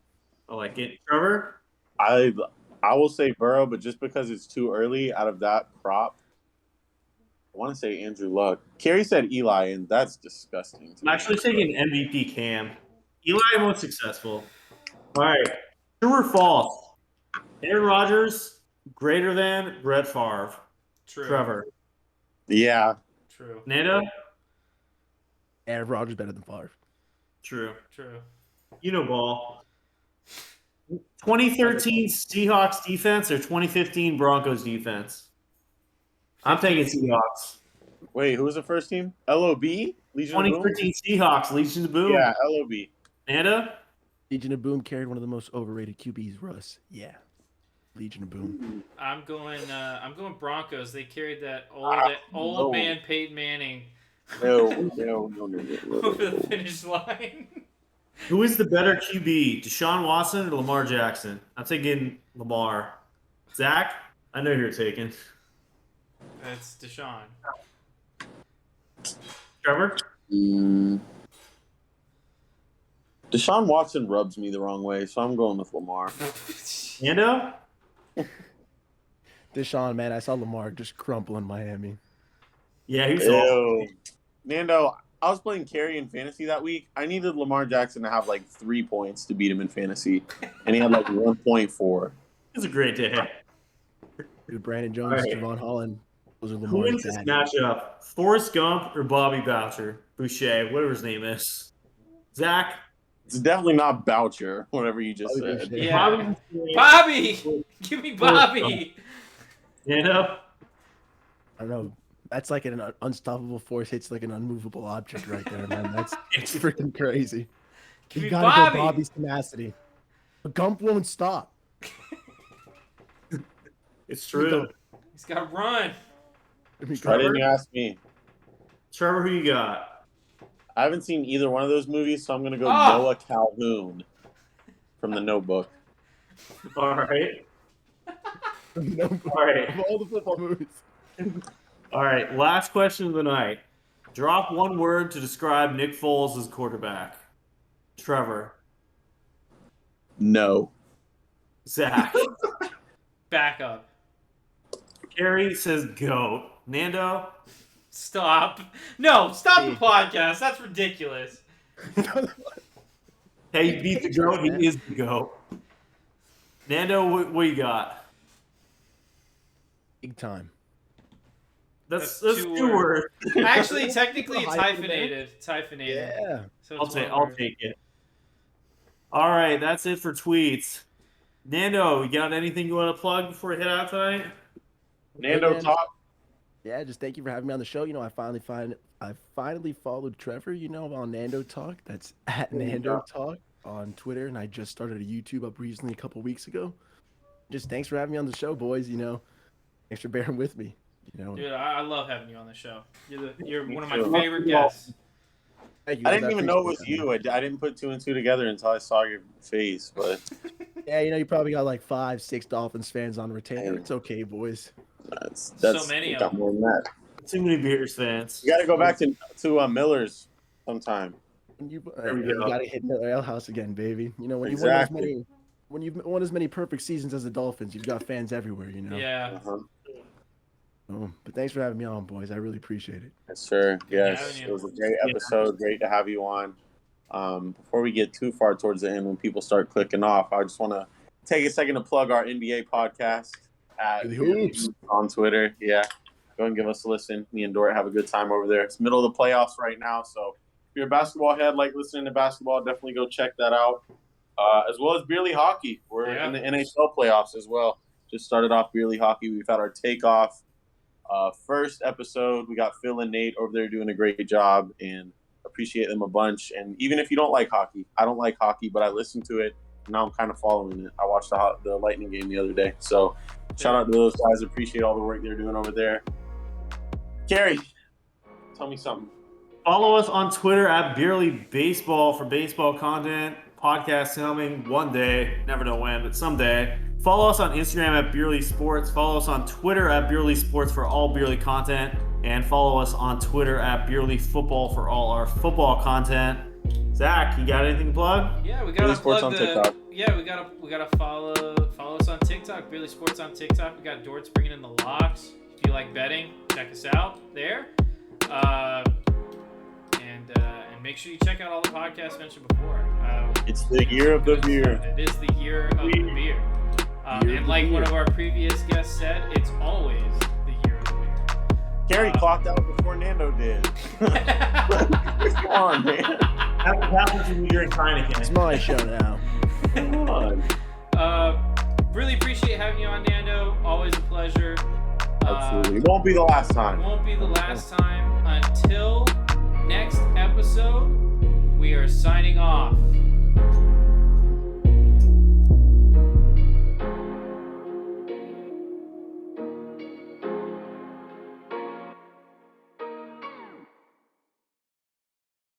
I like it. Trevor? I will say Burrow, but just because it's too early out of that crop, I want to say Andrew Luck. Kerry said Eli, and that's disgusting. I'm actually taking MVP Cam. Eli most successful. All right. True or false? Aaron Rodgers greater than Brett Favre. True. Trevor. Yeah. True. Nando? Aaron Rodgers better than Favre. True. True. You know ball. 2013 Seahawks defense or 2015 Broncos defense? I'm taking Seahawks. Wait, who was the first team? LOB? Legion of Boom? 2013 Seahawks, Legion of Boom. Yeah, LOB. Nando? Legion of Boom carried one of the most overrated QBs, Russ. Yeah. Legion of Boom. I'm going Broncos. They carried that old no. man Peyton Manning No. over the finish line. Who is the better QB, Deshaun Watson or Lamar Jackson? I'm taking Lamar. Zach? I know who you're taking. That's Deshaun. Trevor? Deshaun Watson rubs me the wrong way, so I'm going with Lamar. Nando? Deshaun, man, I saw Lamar just crumple in Miami. Yeah, he's awesome. Nando, I was playing Carey in fantasy that week. I needed Lamar Jackson to have like 3 points to beat him in fantasy, and he had like 1.4. It was a great day. Dude, Brandon Jones, All right. Javon Holland. Those are Who Lamar's wins this bad. matchup? Forrest Gump or Bobby Boucher, whatever his name is. Zach? It's definitely not Boucher, whatever you just Bobby said. Boucher. Yeah. Bobby! Give me Bobby! Stand-up? I don't know. That's like an unstoppable force hits like an unmovable object right there, man. That's it's freaking crazy. Give You me gotta Bobby! go Bobby's tenacity. But Gump won't stop. It's true. He's got to run. Why didn't you ask me? Trevor, who you got? I haven't seen either one of those movies, so I'm gonna go Oh! Noah Calhoun from The Notebook. All right. No, All right. of all the football movies. All right. Last question of the night. Drop one word to describe Nick Foles as quarterback. Trevor. No. Zach. Backup. Carrie says go. Nando. Stop. No, stop the podcast. That's ridiculous. Hey, he beat the goat. He is the goat. Nando, what you got? Big time. That's That's two two words. Actually, technically, it's Hype in there. hyphenated. It's hyphenated. Yeah. So I'll it's take one word. it. All right, that's it for tweets. Nando, you got anything you want to plug before we head out tonight? Nando man. Talk. Yeah, just thank you for having me on the show. You know, I finally followed Trevor, you know, on Nando Talk. That's at Nando Talk on Twitter, and I just started a YouTube up recently a couple weeks ago. Just thanks for having me on the show, boys. You know, thanks for bearing with me. You know, Dude, I love having you on the show. You're Me one of my too. favorite guests. thank you, I guys. didn't even know it was appreciate you. I didn't put 2 and 2 together until I saw your face. But that. Yeah, you know, you probably got like 5, 6 Dolphins fans on retainer. It's okay, boys. that's So many of got them. more than that. Too many Bears fans. You got to go back to Miller's sometime. You we go. got to hit Miller Ale House again, baby. You know, when Exactly. you've won as many perfect seasons as the Dolphins, you've got fans everywhere. You know. Yeah. Uh-huh. Oh, but thanks for having me on, boys. I really appreciate it. Yes, sir. Good Yes, having you. it was a great episode. Great to have you on. Before we get too far towards the end, when people start clicking off, I just want to take a second to plug our NBA podcast at The Hoops. on Twitter. Yeah, go and give us a listen. Me and Dort have a good time over there. It's middle of the playoffs right now, so if you're a basketball head, like listening to basketball, definitely go check that out. As well as Beer League Hockey. We're in the NHL playoffs as well. Just started off Beer League Hockey. We've had our takeoff. First episode, we got Phil and Nate over there doing a great job, and appreciate them a bunch. And even if you don't like hockey, I don't like hockey, but I listened to it. And now I'm kind of following it. I watched the Lightning game the other day. So shout out to those guys. Appreciate all the work they're doing over there. Carrie, tell me something. Follow us on Twitter at Beerly Baseball for baseball content. Podcast coming one day. Never know when, but someday. Follow us on Instagram at Beerly Sports. Follow us on Twitter at Beerly Sports for all Beerly content. And follow us on Twitter at Beerly Football for all our football content. Zach, you got anything to plug? Yeah, we gotta Beerly Sports plug on the. TikTok. Yeah, we gotta follow us on TikTok. Beerly Sports on TikTok. We got Dort's bringing in the locks. If you like betting, check us out there. And make sure you check out all the podcasts mentioned before. It's the year of the beer. It is the year of the beer. And like one of our previous guests said, it's always the year of the beer. Carrie clocked out before Nando did. Come on, man. That's what you drink Heineken. It's my show now. Come on. Really appreciate having you on, Nando. Always a pleasure. Absolutely. It won't be the last time. Won't be the last time. Until next episode, we are signing off.